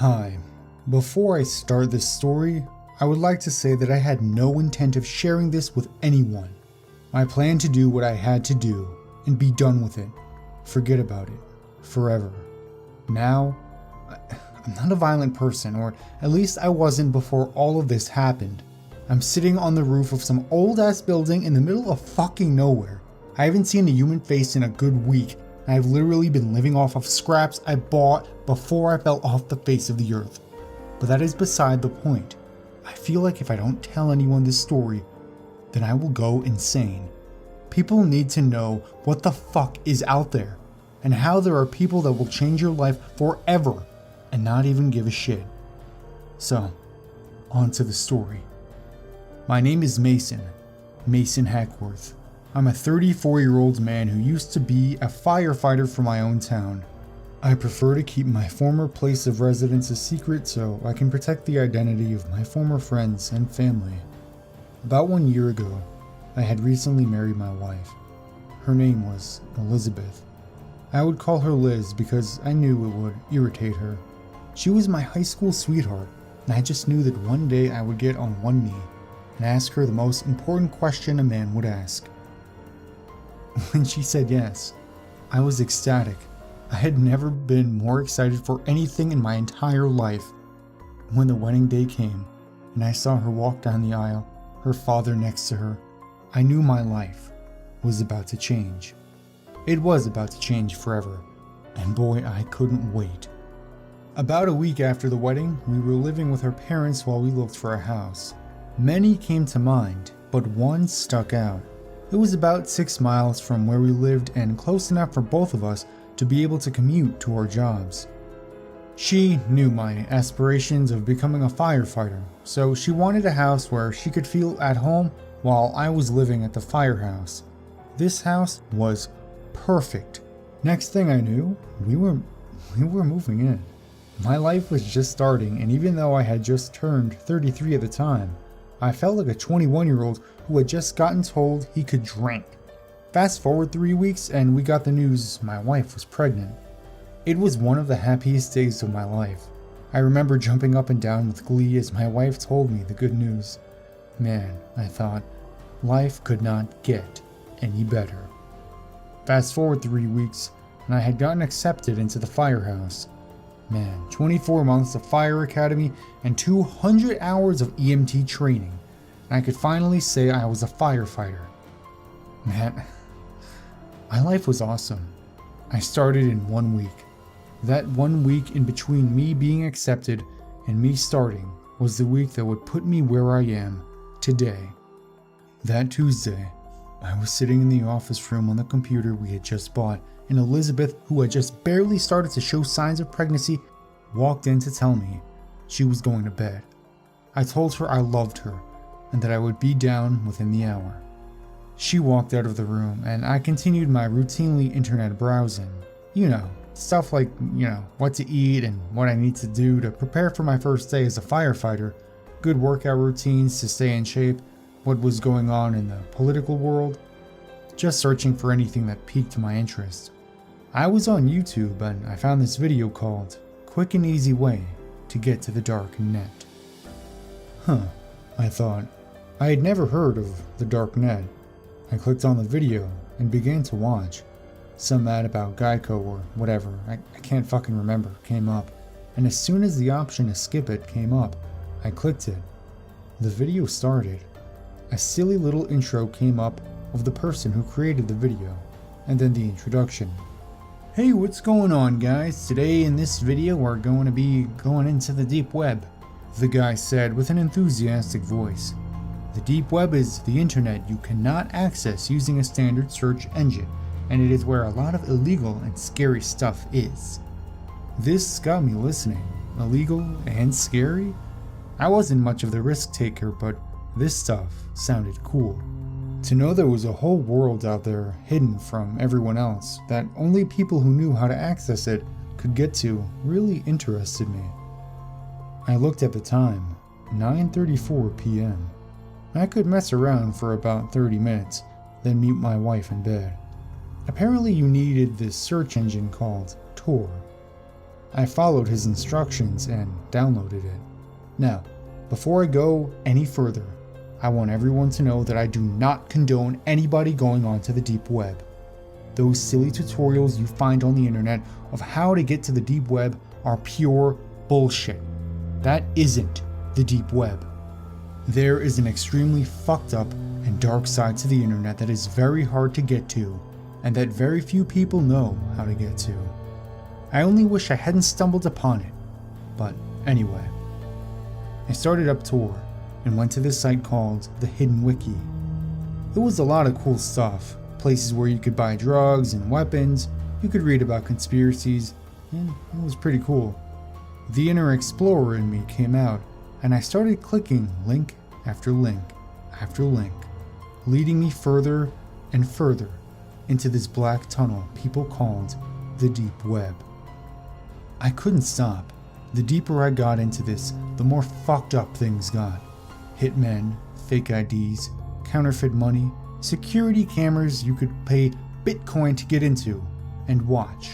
Hi. Before I start this story, I would like to say that I had no intent of sharing this with anyone. I planned to do what I had to do and be done with it. Forget about it. Forever. Now, I'm not a violent person, or at least I wasn't before all of this happened. I'm sitting on the roof of some old ass building in the middle of fucking nowhere. I haven't seen a human face in a good week. I've literally been living off of scraps I bought before I fell off the face of the earth. But that is beside the point. I feel like if I don't tell anyone this story, then I will go insane. People need to know what the fuck is out there, and how there are people that will change your life forever and not even give a shit. So, on to the story. My name is Mason Hackworth. I'm a 34-year-old man who used to be a firefighter for my own town. I prefer to keep my former place of residence a secret so I can protect the identity of my former friends and family. About 1 year ago, I had recently married my wife. Her name was Elizabeth. I would call her Liz because I knew it would irritate her. She was my high school sweetheart, and I just knew that one day I would get on one knee and ask her the most important question a man would ask. When she said yes, I was ecstatic. I had never been more excited for anything in my entire life. When the wedding day came, and I saw her walk down the aisle, her father next to her, I knew my life was about to change. It was about to change forever, and boy, I couldn't wait. About a week after the wedding, we were living with her parents while we looked for a house. Many came to mind, but one stuck out. It was about 6 miles from where we lived and close enough for both of us to be able to commute to our jobs. She knew my aspirations of becoming a firefighter, so she wanted a house where she could feel at home while I was living at the firehouse. This house was perfect. Next thing I knew, we were moving in. My life was just starting, and even though I had just turned 33 at the time, I felt like a 21-year-old who had just gotten told he could drink. Fast forward 3 weeks and we got the news my wife was pregnant. It was one of the happiest days of my life. I remember jumping up and down with glee as my wife told me the good news. Man, I thought, life could not get any better. Fast forward 3 weeks and I had gotten accepted into the firehouse. Man, 24 months of fire academy and 200 hours of EMT training, and I could finally say I was a firefighter. Man, my life was awesome. I started in 1 week. That 1 week in between me being accepted and me starting was the week that would put me where I am today. That Tuesday, I was sitting in the office room on the computer we had just bought, and Elizabeth, who had just barely started to show signs of pregnancy, walked in to tell me she was going to bed. I told her I loved her and that I would be down within the hour. She walked out of the room and I continued my routinely internet browsing. Stuff like, what to eat and what I need to do to prepare for my first day as a firefighter, good workout routines to stay in shape, what was going on in the political world, just searching for anything that piqued my interest. I was on YouTube and I found this video called Quick and Easy Way to Get to the Dark Net. I thought. I had never heard of the dark net. I clicked on the video and began to watch. Some ad about Geico or whatever, I can't fucking remember, came up, and as soon as the option to skip it came up, I clicked it. The video started. A silly little intro came up of the person who created the video, and then the introduction. Hey, what's going on, guys? Today in this video we're going to be going into the deep web, the guy said with an enthusiastic voice. The deep web is the internet you cannot access using a standard search engine, and it is where a lot of illegal and scary stuff is. This got me listening. Illegal and scary? I wasn't much of the risk taker, but this stuff sounded cool. To know there was a whole world out there hidden from everyone else that only people who knew how to access it could get to really interested me. I looked at the time, 9:34 p.m. I could mess around for about 30 minutes, then meet my wife in bed. Apparently you needed this search engine called Tor. I followed his instructions and downloaded it. Now, before I go any further, I want everyone to know that I do not condone anybody going onto the deep web. Those silly tutorials you find on the internet of how to get to the deep web are pure bullshit. That isn't the deep web. There is an extremely fucked up and dark side to the internet that is very hard to get to, and that very few people know how to get to. I only wish I hadn't stumbled upon it. But anyway, I started up Tor and went to this site called the Hidden Wiki. It was a lot of cool stuff, places where you could buy drugs and weapons, you could read about conspiracies, and it was pretty cool. The inner explorer in me came out, and I started clicking link after link after link, leading me further and further into this black tunnel people called the deep web. I couldn't stop. The deeper I got into this, the more fucked up things got. Hitmen, fake IDs, counterfeit money, security cameras you could pay Bitcoin to get into and watch.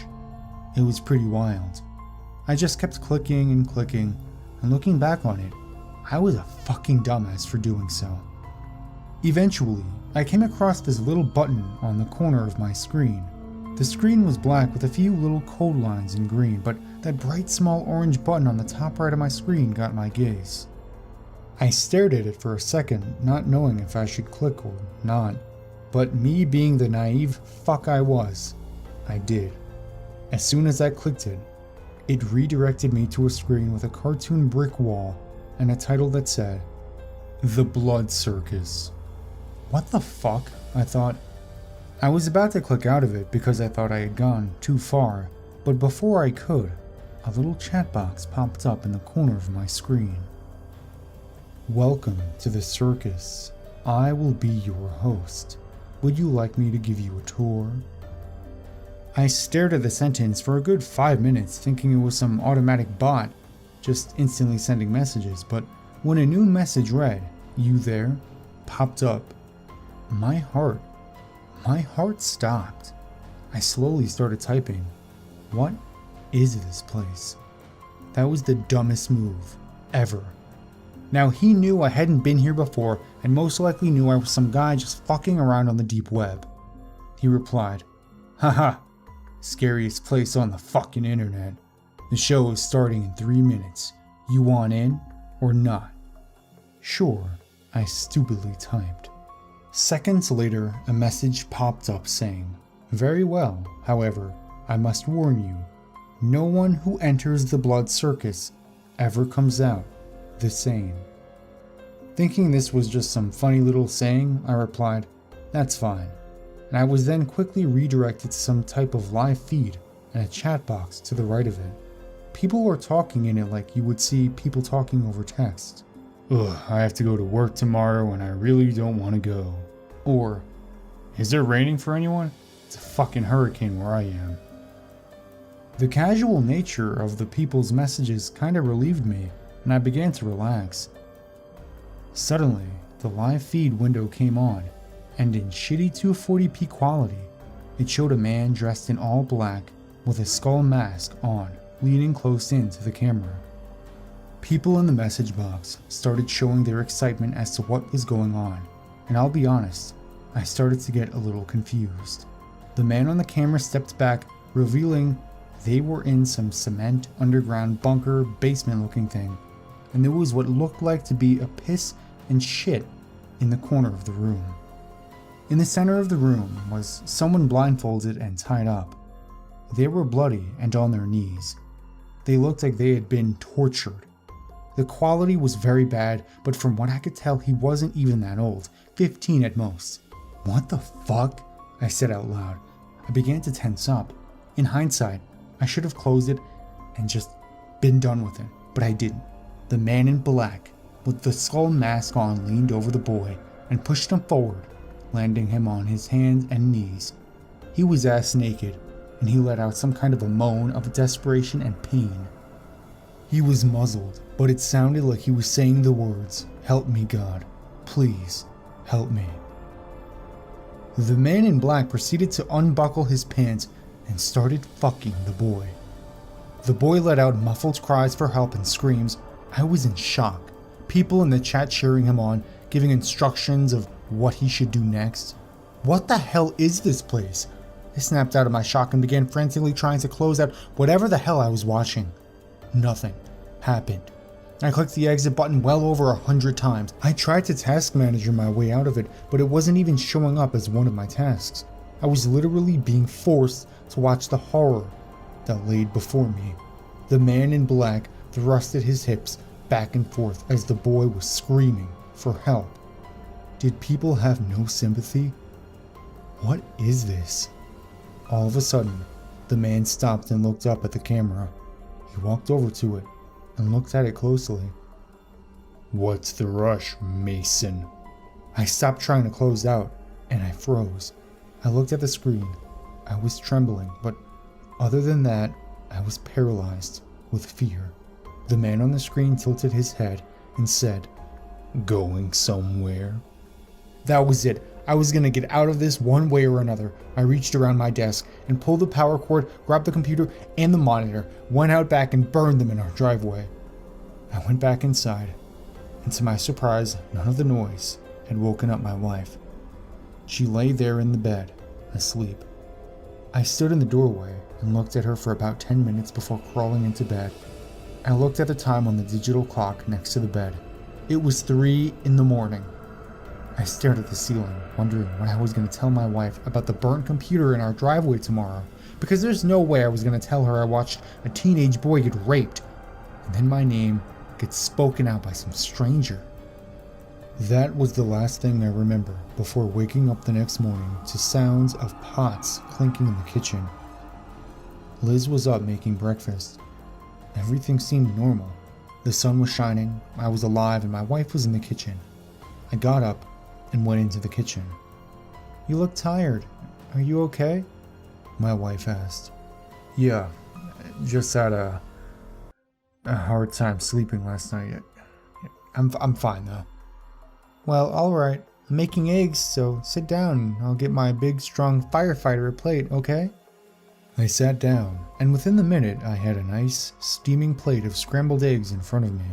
It was pretty wild. I just kept clicking and clicking, and looking back on it, I was a fucking dumbass for doing so. Eventually, I came across this little button on the corner of my screen. The screen was black with a few little code lines in green, but that bright small orange button on the top right of my screen got my gaze. I stared at it for a second, not knowing if I should click or not, but me being the naive fuck I was, I did. As soon as I clicked it, it redirected me to a screen with a cartoon brick wall and a title that said, The Blood Circus. What the fuck? I thought. I was about to click out of it because I thought I had gone too far, but before I could, a little chat box popped up in the corner of my screen. Welcome to the circus. I will be your host. Would you like me to give you a tour? I stared at the sentence for a good 5 minutes, thinking it was some automatic bot, just instantly sending messages, but when a new message read, "You there?" popped up, my heart stopped. I slowly started typing, "What is this place?" That was the dumbest move ever. Now he knew I hadn't been here before and most likely knew I was some guy just fucking around on the deep web. He replied, "Haha, scariest place on the fucking internet. The show is starting in 3 minutes. You want in or not?" Sure, I stupidly typed. Seconds later, a message popped up saying, "Very well, however, I must warn you, no one who enters the blood circus ever comes out the same." Thinking this was just some funny little saying, I replied, "That's fine," and I was then quickly redirected to some type of live feed and a chat box to the right of it. People were talking in it like you would see people talking over text. "Ugh, I have to go to work tomorrow and I really don't want to go." Or, "Is it raining for anyone? It's a fucking hurricane where I am." The casual nature of the people's messages kinda relieved me, and I began to relax. Suddenly, the live feed window came on, and in shitty 240p quality, it showed a man dressed in all black with a skull mask on, leaning close in to the camera. People in the message box started showing their excitement as to what was going on, and I'll be honest, I started to get a little confused. The man on the camera stepped back, revealing they were in some cement underground bunker basement looking thing, and there was what looked like to be a piss and shit in the corner of the room. In the center of the room was someone blindfolded and tied up. They were bloody and on their knees. They looked like they had been tortured. The quality was very bad, but from what I could tell, he wasn't even that old, 15 at most. "What the fuck?" I said out loud. I began to tense up. In hindsight, I should have closed it and just been done with it, but I didn't. The man in black, with the skull mask on, leaned over the boy and pushed him forward, landing him on his hands and knees. He was ass naked, and he let out some kind of a moan of desperation and pain. He was muzzled, but it sounded like he was saying the words, "Help me, God. Please, help me." The man in black proceeded to unbuckle his pants and started fucking the boy. the boy let out muffled cries for help and screams. I was in shock. People in the chat cheering him on, giving instructions of what he should do next. What the hell is this place? I snapped out of my shock and began frantically trying to close out whatever the hell I was watching. Nothing happened. I clicked the exit button well over 100 times. I tried to task manager my way out of it, but it wasn't even showing up as one of my tasks. I was literally being forced to watch the horror that laid before me. The man in black thrusted his hips back and forth as the boy was screaming for help. Did people have no sympathy? What is this? All of a sudden, the man stopped and looked up at the camera. He walked over to it and looked at it closely. What's the rush, Mason? I stopped trying to close out and I froze. I looked at the screen. I was trembling, but other than that, I was paralyzed with fear. The man on the screen tilted his head and said, "Going somewhere?" That was it. I was gonna get out of this one way or another. I reached around my desk and pulled the power cord, grabbed the computer and the monitor, went out back and burned them in our driveway. I went back inside, and to my surprise, none of the noise had woken up my wife. She lay there in the bed, asleep. I stood in the doorway and looked at her for about 10 minutes before crawling into bed. I looked at the time on the digital clock next to the bed. It was 3 in the morning. I stared at the ceiling, wondering what I was going to tell my wife about the burnt computer in our driveway tomorrow, because there's no way I was going to tell her I watched a teenage boy get raped, and then my name gets spoken out by some stranger. That was the last thing I remember before waking up the next morning to sounds of pots clinking in the kitchen. Liz was up making breakfast. Everything seemed normal. The sun was shining, I was alive, and my wife was in the kitchen. I got up and went into the kitchen. "You look tired. Are you okay?" my wife asked. "Yeah, just had a hard time sleeping last night. I'm fine though." "Well, alright. I'm making eggs, so sit down and I'll get my big strong firefighter a plate, okay?" I sat down, and within the minute I had a nice, steaming plate of scrambled eggs in front of me.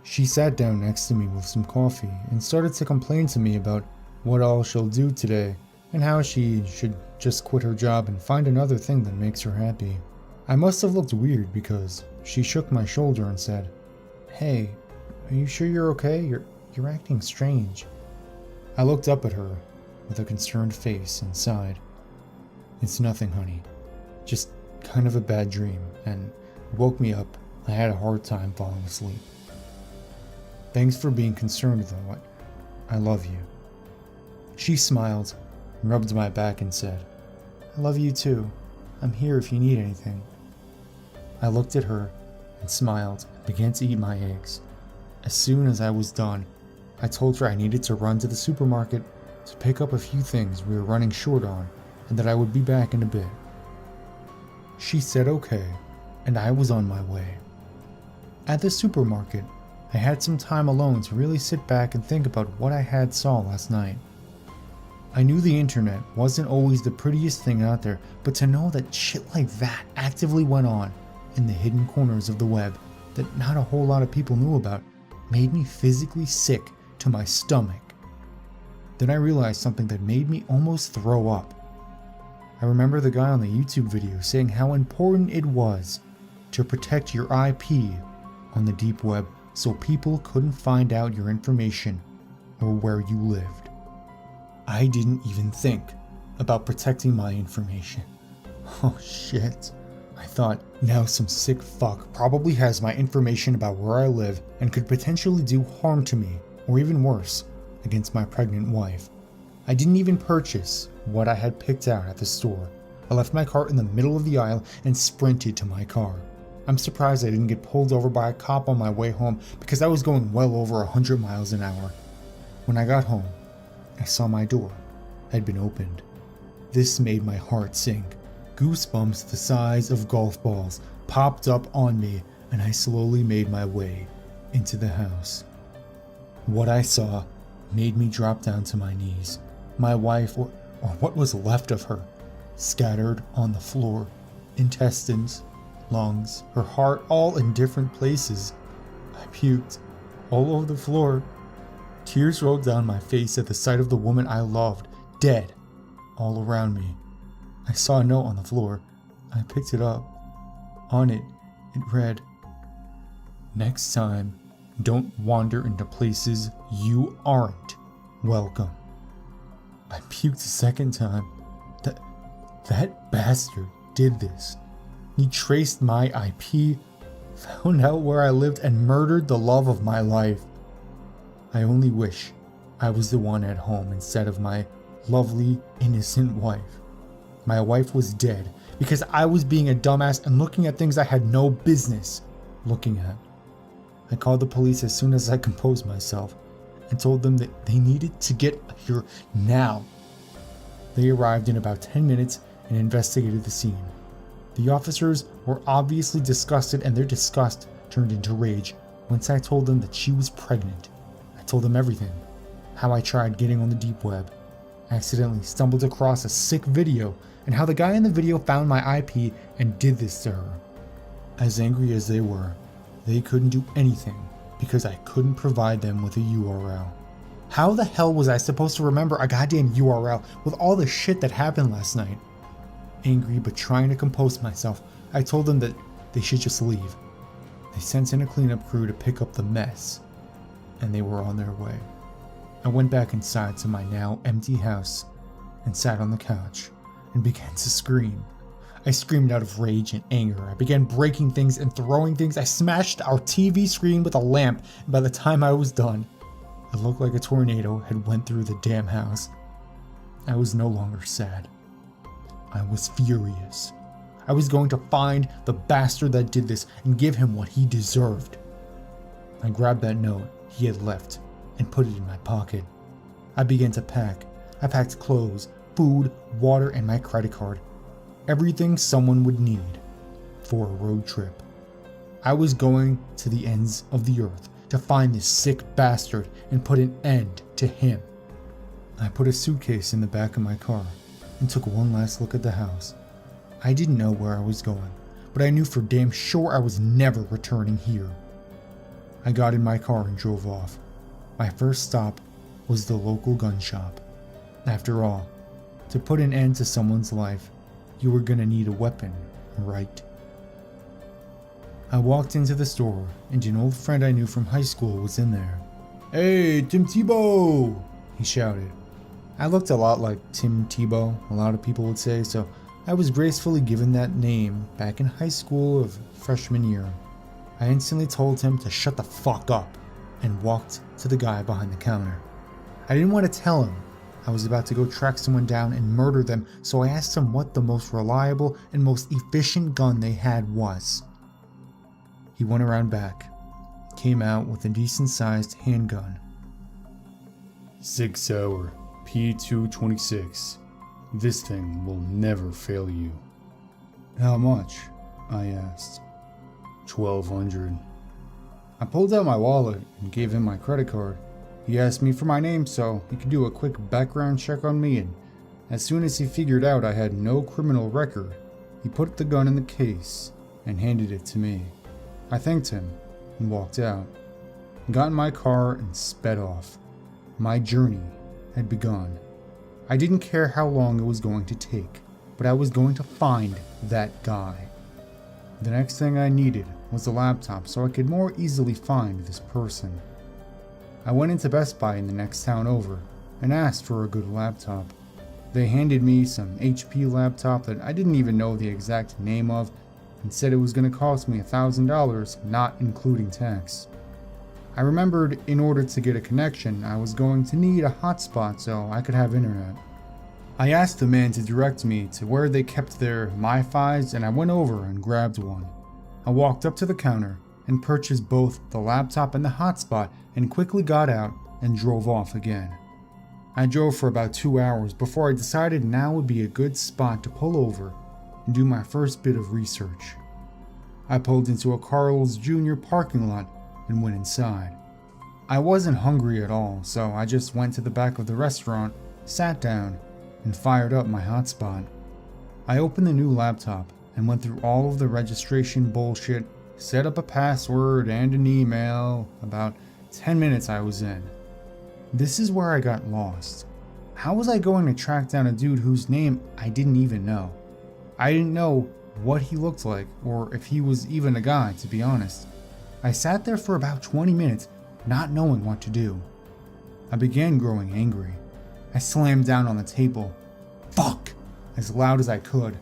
She sat down next to me with some coffee and started to complain to me about what all she'll do today and how she should just quit her job and find another thing that makes her happy. I must have looked weird because she shook my shoulder and said, "Hey, are you sure you're okay? You're acting strange." I looked up at her with a concerned face and sighed. "It's nothing, honey. Just kind of a bad dream, and it woke me up. I had a hard time falling asleep. Thanks for being concerned though. I love you." She smiled, rubbed my back and said, "I love you too. I'm here if you need anything." I looked at her and smiled and began to eat my eggs. As soon as I was done, I told her I needed to run to the supermarket to pick up a few things we were running short on and that I would be back in a bit. She said okay, and I was on my way. At the supermarket, I had some time alone to really sit back and think about what I had saw last night. I knew the internet wasn't always the prettiest thing out there, but to know that shit like that actively went on in the hidden corners of the web that not a whole lot of people knew about made me physically sick to my stomach. Then I realized something that made me almost throw up. I remember the guy on the YouTube video saying how important it was to protect your IP on the deep web so people couldn't find out your information or where you lived. I didn't even think about protecting my information. Oh shit. I thought, now some sick fuck probably has my information about where I live and could potentially do harm to me, or even worse, against my pregnant wife. I didn't even purchase what I had picked out at the store. I left my cart in the middle of the aisle and sprinted to my car. I'm surprised I didn't get pulled over by a cop on my way home because I was going well over 100 miles an hour. When I got home, I saw my door had been opened. This made my heart sink. Goosebumps the size of golf balls popped up on me, and I slowly made my way into the house. What I saw made me drop down to my knees. My wife, or what was left of her, scattered on the floor. Intestines, lungs, her heart, all in different places. I puked all over the floor. Tears rolled down my face at the sight of the woman I loved, dead, all around me. I saw a note on the floor. I picked it up. On it, it read, "Next time, don't wander into places you aren't welcome." I puked a second time. That bastard did this. He traced my IP, found out where I lived, and murdered the love of my life. I only wish I was the one at home instead of my lovely, innocent wife. My wife was dead because I was being a dumbass and looking at things I had no business looking at. I called the police as soon as I composed myself and told them that they needed to get here now. They arrived in about 10 minutes and investigated the scene. The officers were obviously disgusted, and their disgust turned into rage once I told them that she was pregnant. I told them everything. How I tried getting on the deep web, accidentally stumbled across a sick video, and how the guy in the video found my IP and did this to her. As angry as they were, they couldn't do anything because I couldn't provide them with a URL. How the hell was I supposed to remember a goddamn URL with all the shit that happened last night? Angry but trying to compose myself, I told them that they should just leave. They sent in a cleanup crew to pick up the mess, and they were on their way. I went back inside to my now empty house and sat on the couch and began to scream. I screamed out of rage and anger. I began breaking things and throwing things. I smashed our TV screen with a lamp, and by the time I was done, it looked like a tornado had went through the damn house. I was no longer sad. I was furious. I was going to find the bastard that did this and give him what he deserved. I grabbed that note he had left and put it in my pocket. I began to pack. I packed clothes, food, water, and my credit card. Everything someone would need for a road trip. I was going to the ends of the earth to find this sick bastard and put an end to him. I put a suitcase in the back of my car and took one last look at the house. I didn't know where I was going, but I knew for damn sure I was never returning here. I got in my car and drove off. My first stop was the local gun shop. After all, to put an end to someone's life, you were gonna need a weapon, right? I walked into the store, and an old friend I knew from high school was in there. "Hey, Tim Tebow!" he shouted. I looked a lot like Tim Tebow, a lot of people would say, so I was gracefully given that name back in high school of freshman year. I instantly told him to shut the fuck up and walked to the guy behind the counter. I didn't want to tell him I was about to go track someone down and murder them, so I asked him what the most reliable and most efficient gun they had was. He went around back, came out with a decent sized handgun. "Sig Sauer, P226. This thing will never fail you." "How much?" I asked. $1,200. I pulled out my wallet and gave him my credit card. He asked me for my name so he could do a quick background check on me, and as soon as he figured out I had no criminal record, he put the gun in the case and handed it to me. I thanked him and walked out, got in my car and sped off. My journey had begun. I didn't care how long it was going to take, but I was going to find that guy. The next thing I needed was a laptop so I could more easily find this person. I went into Best Buy in the next town over and asked for a good laptop. They handed me some HP laptop that I didn't even know the exact name of and said it was going to cost me $1,000, not including tax. I remembered in order to get a connection, I was going to need a hotspot so I could have internet. I asked the man to direct me to where they kept their MiFis, and I went over and grabbed one. I walked up to the counter and purchased both the laptop and the hotspot and quickly got out and drove off again. I drove for about 2 hours before I decided now would be a good spot to pull over and do my first bit of research. I pulled into a Carl's Jr. parking lot and went inside. I wasn't hungry at all, so I just went to the back of the restaurant, sat down, and fired up my hotspot. I opened the new laptop and went through all of the registration bullshit, set up a password and an email. About 10 minutes I was in. This is where I got lost. How was I going to track down a dude whose name I didn't even know? I didn't know what he looked like, or if he was even a guy, to be honest. I sat there for about 20 minutes, not knowing what to do. I began growing angry. I slammed down on the table. Fuck! As loud as I could.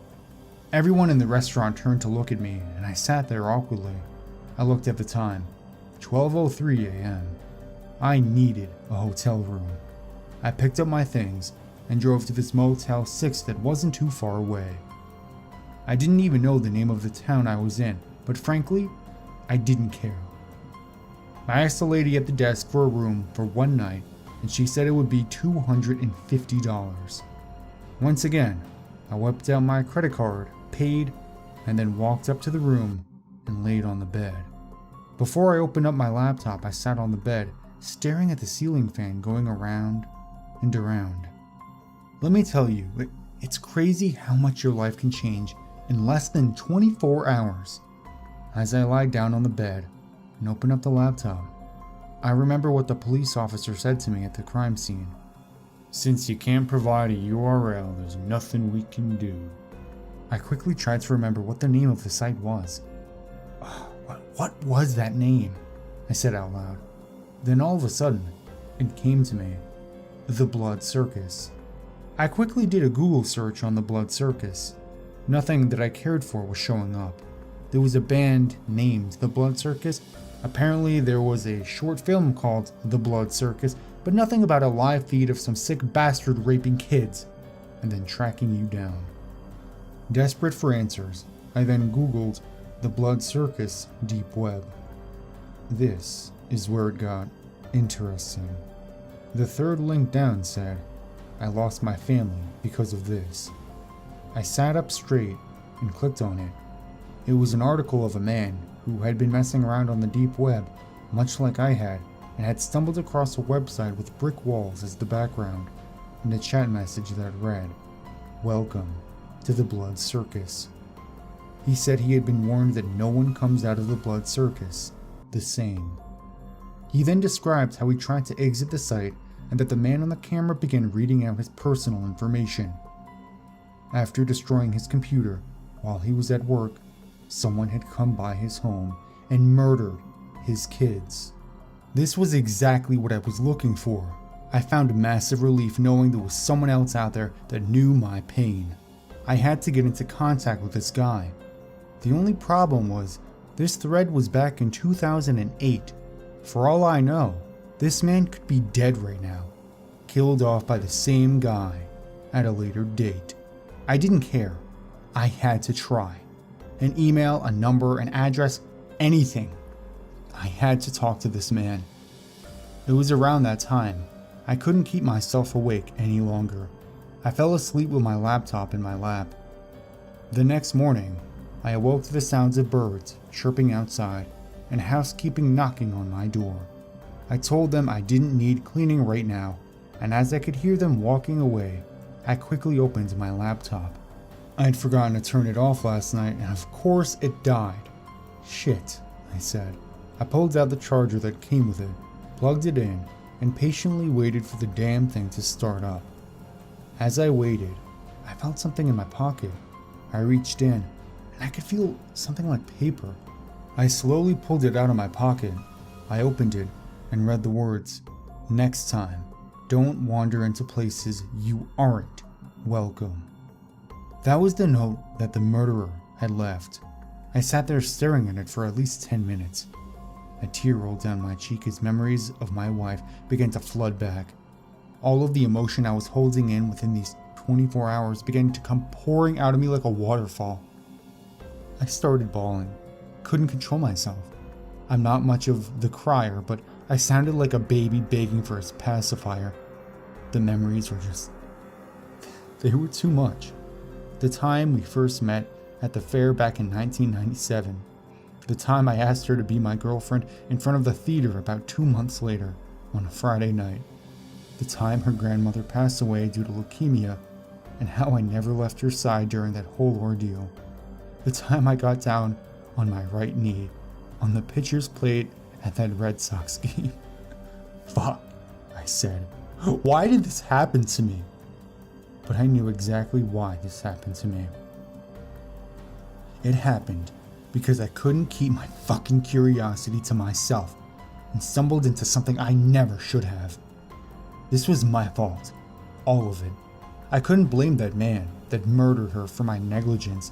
Everyone in the restaurant turned to look at me, and I sat there awkwardly. I looked at the time. 12:03 a.m. I needed a hotel room. I picked up my things and drove to this Motel 6 that wasn't too far away. I didn't even know the name of the town I was in, but frankly, I didn't care. I asked the lady at the desk for a room for one night, and she said it would be $250. Once again, I whipped out my credit card, paid, and then walked up to the room and laid on the bed. Before I opened up my laptop, I sat on the bed, staring at the ceiling fan going around and around. Let me tell you, it's crazy how much your life can change in less than 24 hours. As I lied down on the bed and opened up the laptop, I remember what the police officer said to me at the crime scene. "Since you can't provide a URL, there's nothing we can do." I quickly tried to remember what the name of the site was. What was that name? I said out loud. Then all of a sudden, it came to me. The Blood Circus. I quickly did a Google search on the Blood Circus. Nothing that I cared for was showing up. There was a band named The Blood Circus. Apparently there was a short film called The Blood Circus, but nothing about a live feed of some sick bastard raping kids and then tracking you down. Desperate for answers, I then Googled The Blood Circus Deep Web. This is where it got interesting. The third link down said, "I lost my family because of this." I sat up straight and clicked on it. It was an article of a man who had been messing around on the deep web, much like I had, and had stumbled across a website with brick walls as the background, and a chat message that read, "Welcome to the Blood Circus." He said he had been warned that no one comes out of the Blood Circus the same. He then described how he tried to exit the site and that the man on the camera began reading out his personal information. After destroying his computer while he was at work, someone had come by his home and murdered his kids. This was exactly what I was looking for. I found massive relief knowing there was someone else out there that knew my pain. I had to get into contact with this guy. The only problem was, this thread was back in 2008. For all I know, this man could be dead right now, killed off by the same guy at a later date. I didn't care. I had to try. An email, a number, an address, anything. I had to talk to this man. It was around that time. I couldn't keep myself awake any longer. I fell asleep with my laptop in my lap. The next morning, I awoke to the sounds of birds chirping outside and housekeeping knocking on my door. I told them I didn't need cleaning right now, and as I could hear them walking away, I quickly opened my laptop. I had forgotten to turn it off last night, and of course it died. "Shit," I said. I pulled out the charger that came with it, plugged it in, and patiently waited for the damn thing to start up. As I waited, I felt something in my pocket. I reached in, and I could feel something like paper. I slowly pulled it out of my pocket. I opened it and read the words, "Next time, don't wander into places you aren't welcome." That was the note that the murderer had left. I sat there staring at it for at least 10 minutes. A tear rolled down my cheek as memories of my wife began to flood back. All of the emotion I was holding in within these 24 hours began to come pouring out of me like a waterfall. I started bawling. Couldn't control myself. I'm not much of the crier, but I sounded like a baby begging for its pacifier. The memories were they were too much. The time we first met at the fair back in 1997. The time I asked her to be my girlfriend in front of the theater about 2 months later on a Friday night. The time her grandmother passed away due to leukemia, and how I never left her side during that whole ordeal. the time I got down on my right knee on the pitcher's plate at that Red Sox game. Fuck, I said. Why did this happen to me? But I knew exactly why this happened to me. It happened because I couldn't keep my fucking curiosity to myself and stumbled into something I never should have. This was my fault. All of it. I couldn't blame that man that murdered her for my negligence.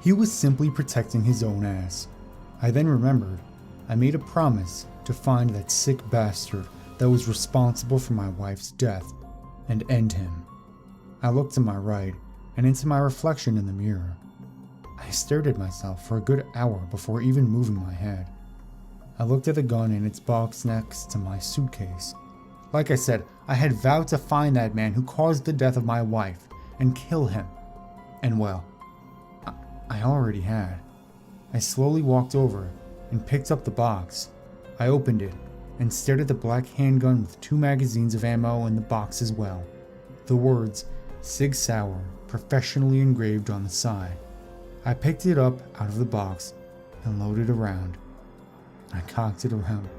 He was simply protecting his own ass. I then remembered I made a promise to find that sick bastard that was responsible for my wife's death and end him. I looked to my right and into my reflection in the mirror. I stared at myself for a good hour before even moving my head. I looked at the gun in its box next to my suitcase. Like I said, I had vowed to find that man who caused the death of my wife and kill him. And well, I already had. I slowly walked over and picked up the box. I opened it and stared at the black handgun with 2 magazines of ammo in the box as well. The words, Sig Sauer, professionally engraved on the side. I picked it up out of the box and loaded around. I cocked it around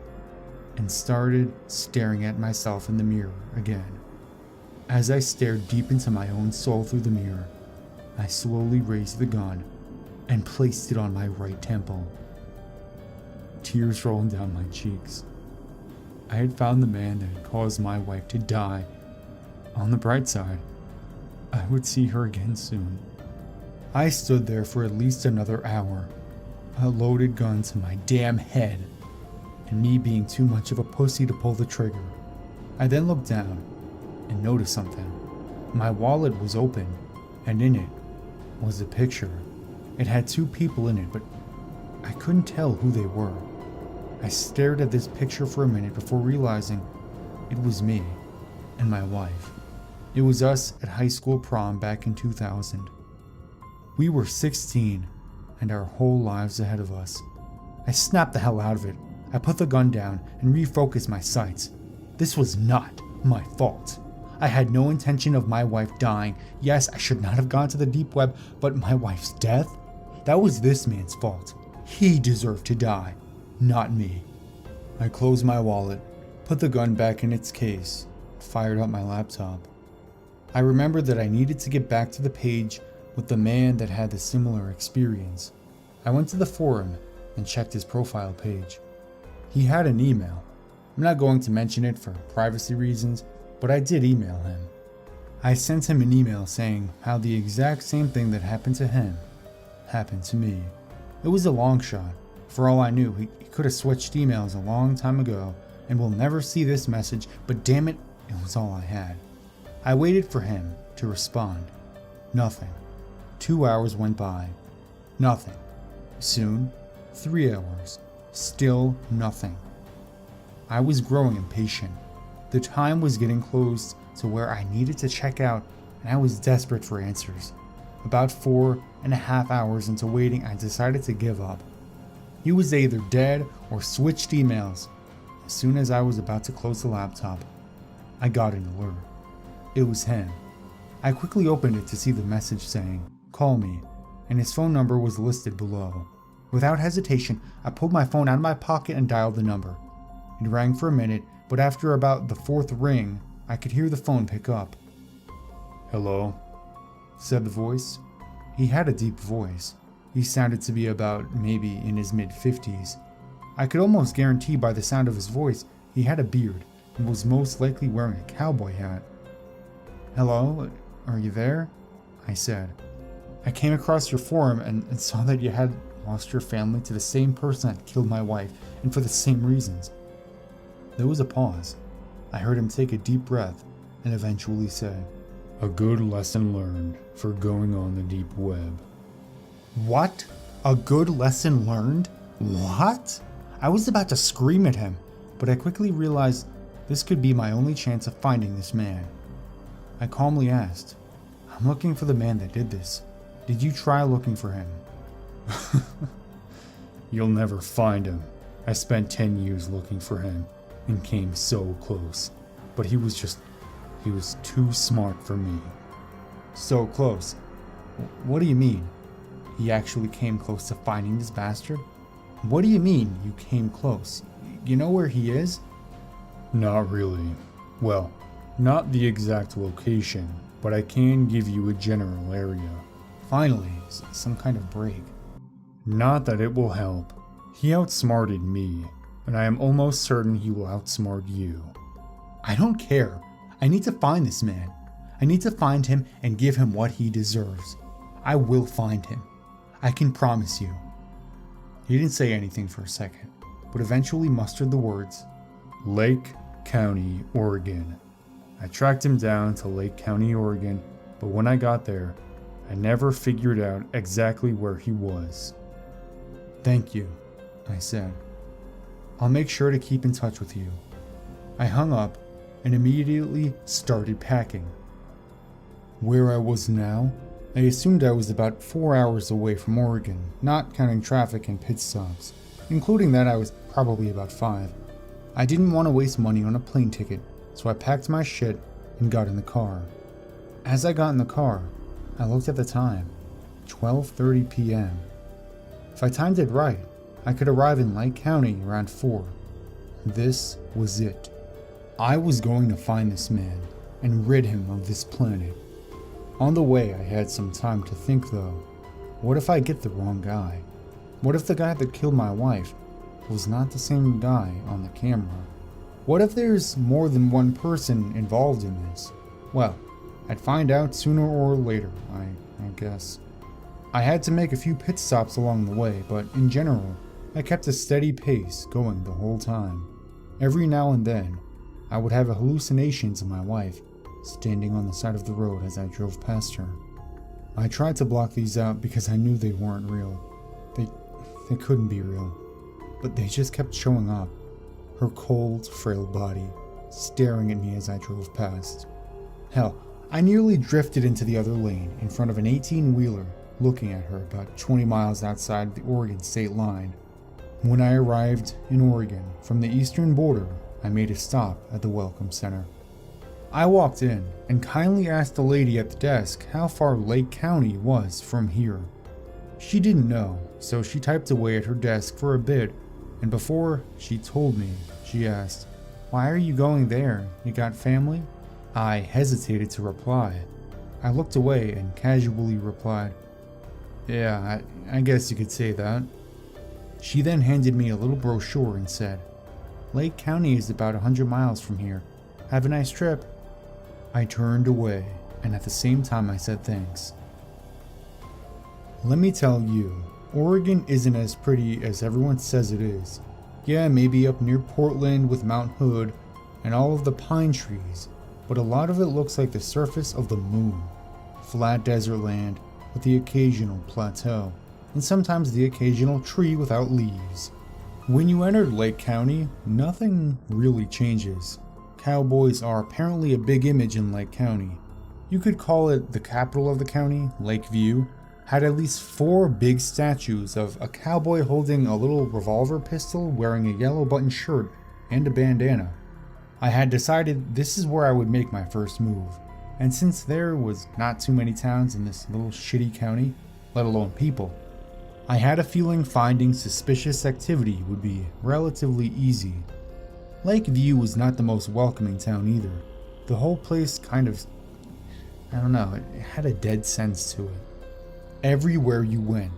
and started staring at myself in the mirror again. As I stared deep into my own soul through the mirror, I slowly raised the gun and placed it on my right temple. Tears rolled down my cheeks. I had found the man that had caused my wife to die. On the bright side, I would see her again soon. I stood there for at least another hour, a loaded gun to my damn head, and me being too much of a pussy to pull the trigger. I then looked down and noticed something. My wallet was open, and in it was a picture. It had 2 people in it, but I couldn't tell who they were. I stared at this picture for a minute before realizing it was me and my wife. It was us at high school prom back in 2000. We were 16 and our whole lives ahead of us. I snapped the hell out of it. I put the gun down and refocused my sights. This was not my fault. I had no intention of my wife dying. Yes, I should not have gone to the deep web, but my wife's death? That was this man's fault. He deserved to die, not me. I closed my wallet, put the gun back in its case, fired up my laptop. I remembered that I needed to get back to the page with the man that had the similar experience. I went to the forum and checked his profile page. He had an email. I'm not going to mention it for privacy reasons, but I did email him. I sent him an email saying how the exact same thing that happened to him happened to me. It was a long shot. For all I knew, he could have switched emails a long time ago and will never see this message, but damn it, it was all I had. I waited for him to respond. Nothing. 2 hours went by. Nothing. Soon, 3 hours. Still nothing. I was growing impatient. The time was getting close to where I needed to check out, and I was desperate for answers. About 4.5 hours into waiting, I decided to give up. He was either dead or switched emails. As soon as I was about to close the laptop, I got an alert. It was him. I quickly opened it to see the message saying, "Call me," and his phone number was listed below. Without hesitation, I pulled my phone out of my pocket and dialed the number. It rang for a minute, but after about the 4th ring, I could hear the phone pick up. "Hello?" said the voice. He had a deep voice. He sounded to be about maybe in his mid-50s. I could almost guarantee by the sound of his voice he had a beard and was most likely wearing a cowboy hat. "Hello? Are you there?" I said. "I came across your forum and saw that you had lost your family to the same person that killed my wife, and for the same reasons." There was a pause. I heard him take a deep breath and eventually say, "A good lesson learned for going on the deep web." What? A good lesson learned? What? I was about to scream at him, but I quickly realized this could be my only chance of finding this man. I calmly asked, "I'm looking for the man that did this. Did you try looking for him?" "You'll never find him. I spent 10 years looking for him and came so close, but he was too smart for me." "So close? What do you mean?" He actually came close to finding this bastard? What do you mean, you came close? You know where he is? Not really. Well, not the exact location, but I can give you a general area. Finally, some kind of break. Not that it will help. He outsmarted me, and I am almost certain he will outsmart you. I don't care. I need to find this man. I need to find him and give him what he deserves. I will find him. I can promise you. He didn't say anything for a second, but eventually mustered the words, Lake County, Oregon. I tracked him down to Lake County, Oregon, but when I got there, I never figured out exactly where he was. Thank you, I said. I'll make sure to keep in touch with you. I hung up and immediately started packing. Where I was now, I assumed I was about 4 hours away from Oregon, not counting traffic and pit stops. Including that, I was probably about 5. I didn't want to waste money on a plane ticket, so I packed my shit and got in the car. As I got in the car, I looked at the time, 12:30 p.m. If I timed it right, I could arrive in Lake County around 4. This was it. I was going to find this man and rid him of this planet. On the way, I had some time to think though. What if I get the wrong guy? What if the guy that killed my wife was not the same guy on the camera? What if there's more than one person involved in this? Well, I'd find out sooner or later, I guess. I had to make a few pit stops along the way, but in general, I kept a steady pace going the whole time. Every now and then, I would have hallucinations of my wife standing on the side of the road as I drove past her. I tried to block these out because I knew they weren't real. They couldn't be real. But they just kept showing up. Her cold, frail body, staring at me as I drove past. Hell, I nearly drifted into the other lane in front of an 18-wheeler, looking at her about 20 miles outside the Oregon state line. When I arrived in Oregon from the eastern border, I made a stop at the Welcome Center. I walked in and kindly asked the lady at the desk how far Lake County was from here. She didn't know, so she typed away at her desk for a bit, and before she told me, she asked, "Why are you going there? You got family?" I hesitated to reply. I looked away and casually replied, "Yeah, I guess you could say that." She then handed me a little brochure and said, "Lake County is about 100 miles from here. Have a nice trip." I turned away, and at the same time I said thanks. Let me tell you, Oregon isn't as pretty as everyone says it is. Yeah, maybe up near Portland with Mount Hood and all of the pine trees, but a lot of it looks like the surface of the moon. Flat desert land with the occasional plateau, and sometimes the occasional tree without leaves. When you enter Lake County, nothing really changes. Cowboys are apparently a big image in Lake County. You could call it the capital of the county. Lakeview had at least 4 big statues of a cowboy holding a little revolver pistol, wearing a yellow button shirt and a bandana. I had decided this is where I would make my first move, and since there was not too many towns in this little shitty county, let alone people, I had a feeling finding suspicious activity would be relatively easy. Lakeview was not the most welcoming town either. The whole place kind of, it had a dead sense to it. Everywhere you went,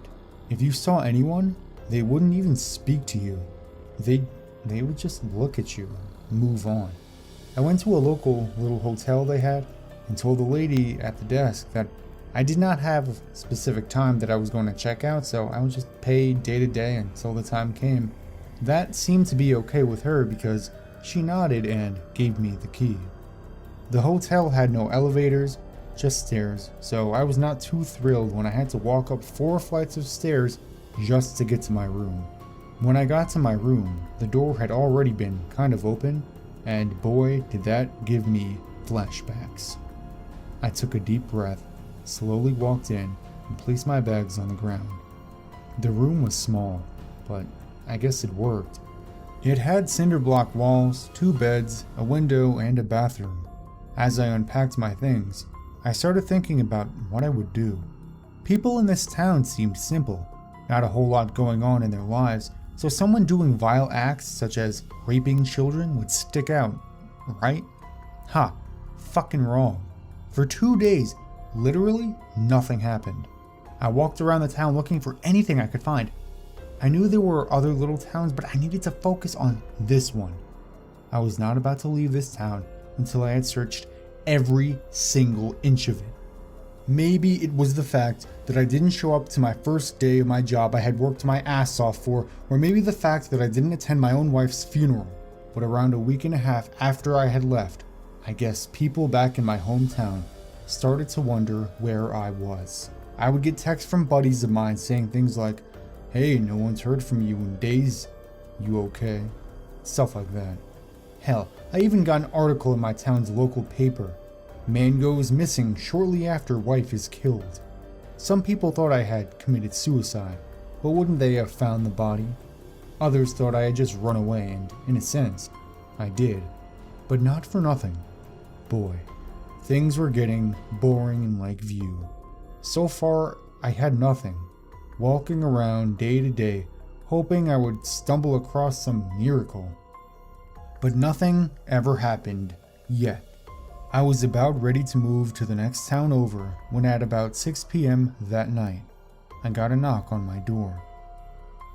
if you saw anyone, they wouldn't even speak to you. They would just look at you and move on. I went to a local little hotel they had and told the lady at the desk that I did not have a specific time that I was going to check out, so I would just pay day to day until the time came. That seemed to be okay with her because she nodded and gave me the key. The hotel had no elevators, just stairs, so I was not too thrilled when I had to walk up 4 flights of stairs just to get to my room. When I got to my room, the door had already been kind of open, and boy did that give me flashbacks. I took a deep breath, slowly walked in, and placed my bags on the ground. The room was small, but I guess it worked. It had cinder block walls, 2 beds, a window, and a bathroom. As I unpacked my things, I started thinking about what I would do. People in this town seemed simple, not a whole lot going on in their lives, so someone doing vile acts such as raping children would stick out, right? Ha, fucking wrong. For 2 days, literally nothing happened. I walked around the town looking for anything I could find. I knew there were other little towns, but I needed to focus on this one. I was not about to leave this town until I had searched every single inch of it. Maybe it was the fact that I didn't show up to my first day of my job I had worked my ass off for, or maybe the fact that I didn't attend my own wife's funeral. But around a week and a half after I had left, I guess people back in my hometown started to wonder where I was. I would get texts from buddies of mine saying things like, "Hey, no one's heard from you in days. You okay?" Stuff like that. Hell, I even got an article in my town's local paper. Man goes missing shortly after wife is killed. Some people thought I had committed suicide, but wouldn't they have found the body? Others thought I had just run away, and in a sense, I did. But not for nothing. Boy, things were getting boring in Lakeview. So far, I had nothing. Walking around day to day, hoping I would stumble across some miracle. But nothing ever happened yet. I was about ready to move to the next town over when at about 6 p.m. that night, I got a knock on my door.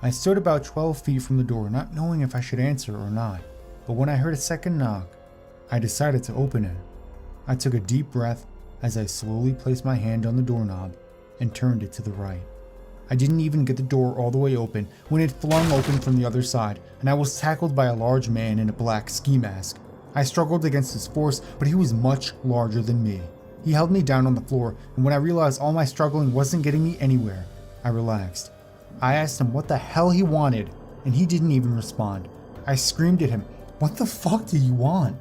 I stood about 12 feet from the door, not knowing if I should answer or not, but when I heard a second knock, I decided to open it. I took a deep breath as I slowly placed my hand on the doorknob and turned it to the right. I didn't even get the door all the way open when it flung open from the other side, and I was tackled by a large man in a black ski mask. I struggled against his force, but he was much larger than me. He held me down on the floor, and when I realized all my struggling wasn't getting me anywhere, I relaxed. I asked him what the hell he wanted, and he didn't even respond. I screamed at him, "What the fuck do you want?"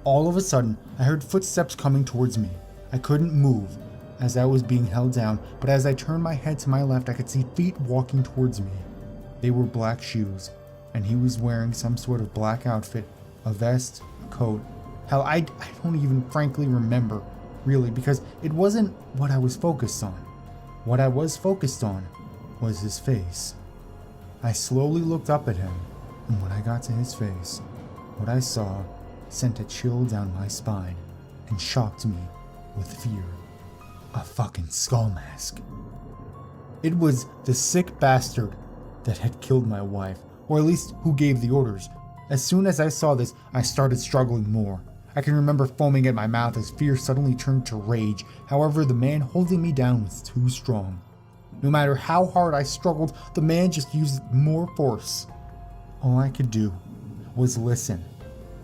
All of a sudden, I heard footsteps coming towards me. I couldn't move as I was being held down, but as I turned my head to my left, I could see feet walking towards me. They were black shoes, and he was wearing some sort of black outfit, a vest, a coat. Hell, I don't even frankly remember, really, because it wasn't what I was focused on. What I was focused on was his face. I slowly looked up at him, and when I got to his face, what I saw sent a chill down my spine and shocked me with fear. A fucking skull mask. It was the sick bastard that had killed my wife, or at least who gave the orders. As soon as I saw this, I started struggling more. I can remember foaming at my mouth as fear suddenly turned to rage. However, the man holding me down was too strong. No matter how hard I struggled, the man just used more force. All I could do was listen.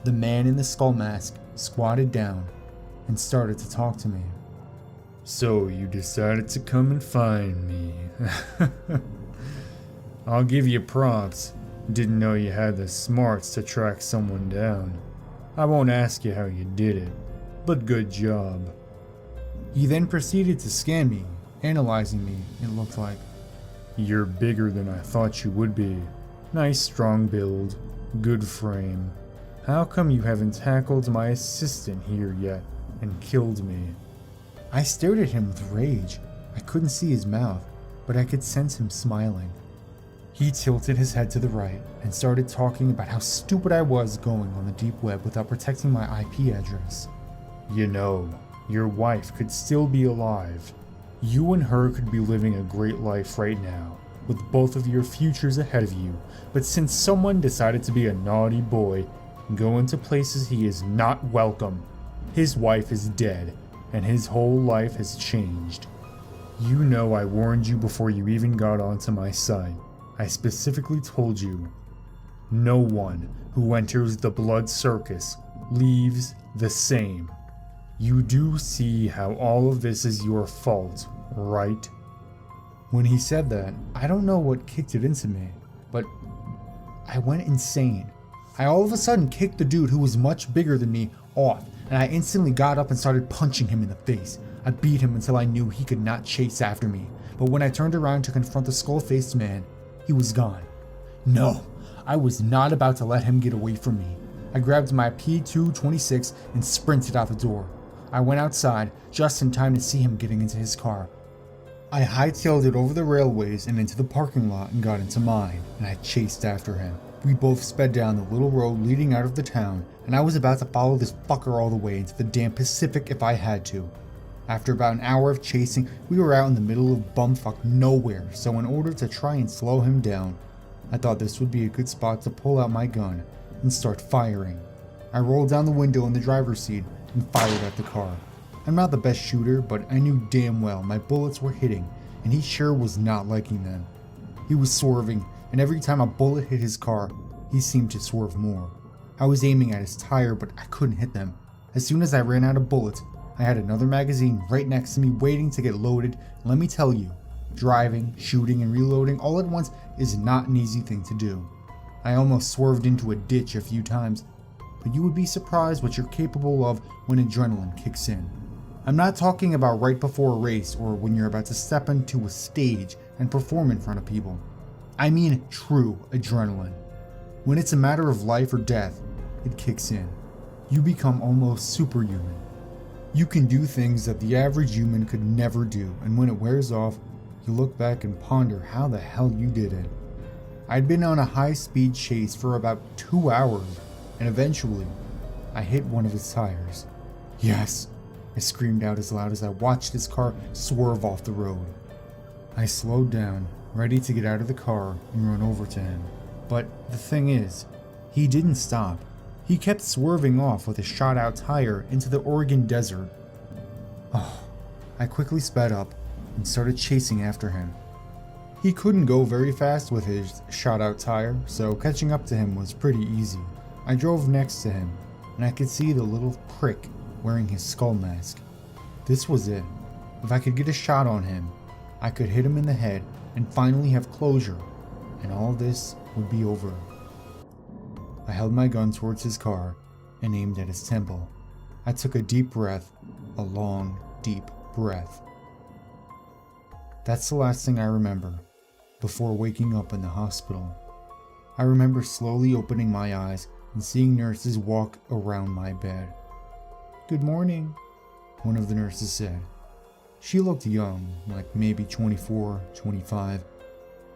The man in the skull mask squatted down and started to talk to me. "So you decided to come and find me. I'll give you props. Didn't know you had the smarts to track someone down. I won't ask you how you did it, but good job." He then proceeded to scan me, analyzing me, it looked like. "You're bigger than I thought you would be. Nice strong build, good frame. How come you haven't tackled my assistant here yet and killed me?" I stared at him with rage. I couldn't see his mouth, but I could sense him smiling. He tilted his head to the right and started talking about how stupid I was going on the deep web without protecting my IP address. "You know, your wife could still be alive. You and her could be living a great life right now, with both of your futures ahead of you, but since someone decided to be a naughty boy, go into places he is not welcome, his wife is dead, and his whole life has changed. You know I warned you before you even got onto my site. I specifically told you, no one who enters the blood circus leaves the same. You do see how all of this is your fault, right?" When he said that, I don't know what kicked it into me, but I went insane. I all of a sudden kicked the dude who was much bigger than me off, and I instantly got up and started punching him in the face. I beat him until I knew he could not chase after me, but when I turned around to confront the skull-faced man, he was gone. No, I was not about to let him get away from me. I grabbed my P226 and sprinted out the door. I went outside just in time to see him getting into his car. I hightailed it over the railways and into the parking lot and got into mine, and I chased after him. We both sped down the little road leading out of the town, and I was about to follow this fucker all the way into the damn Pacific if I had to. After about an hour of chasing, we were out in the middle of bumfuck nowhere, so in order to try and slow him down, I thought this would be a good spot to pull out my gun and start firing. I rolled down the window in the driver's seat and fired at the car. I'm not the best shooter, but I knew damn well my bullets were hitting, and he sure was not liking them. He was swerving, and every time a bullet hit his car, he seemed to swerve more. I was aiming at his tire, but I couldn't hit them. As soon as I ran out of bullets, I had another magazine right next to me waiting to get loaded, and let me tell you, driving, shooting, and reloading all at once is not an easy thing to do. I almost swerved into a ditch a few times, but you would be surprised what you're capable of when adrenaline kicks in. I'm not talking about right before a race or when you're about to step into a stage and perform in front of people. I mean true adrenaline. When it's a matter of life or death, it kicks in. You become almost superhuman. You can do things that the average human could never do, and when it wears off, you look back and ponder how the hell you did it. I'd been on a high-speed chase for about 2 hours, and eventually, I hit one of his tires. Yes! I screamed out as loud as I watched his car swerve off the road. I slowed down, ready to get out of the car and run over to him. But the thing is, he didn't stop. He kept swerving off with a shot-out tire into the Oregon desert. Oh, I quickly sped up and started chasing after him. He couldn't go very fast with his shot-out tire, so catching up to him was pretty easy. I drove next to him, and I could see the little prick wearing his skull mask. This was it. If I could get a shot on him, I could hit him in the head and finally have closure, and all this would be over. I held my gun towards his car and aimed at his temple. I took a deep breath, a long, deep breath. That's the last thing I remember before waking up in the hospital. I remember slowly opening my eyes and seeing nurses walk around my bed. "Good morning," one of the nurses said. She looked young, like maybe 24, 25.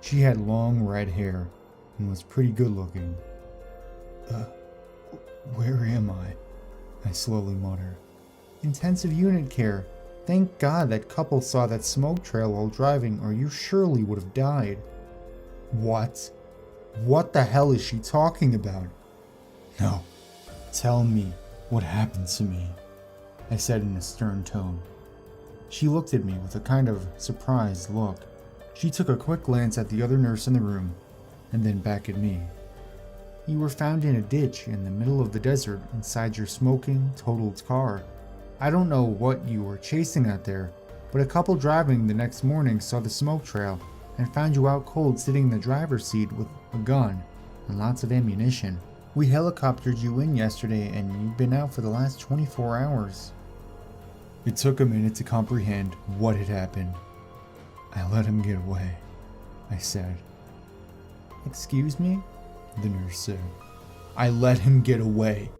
She had long red hair and was pretty good looking. Where am I?" I slowly muttered. "Intensive unit care. Thank God that couple saw that smoke trail while driving, or you surely would have died." What? What the hell is she talking about? "No, tell me what happened to me," I said in a stern tone. She looked at me with a kind of surprised look. She took a quick glance at the other nurse in the room, and then back at me. "You were found in a ditch in the middle of the desert inside your smoking, totaled car. I don't know what you were chasing out there, but a couple driving the next morning saw the smoke trail and found you out cold sitting in the driver's seat with a gun and lots of ammunition. We helicoptered you in yesterday and you've been out for the last 24 hours. It took a minute to comprehend what had happened. "I let him get away," I said. "Excuse me?" the nurse said. "I let him get away.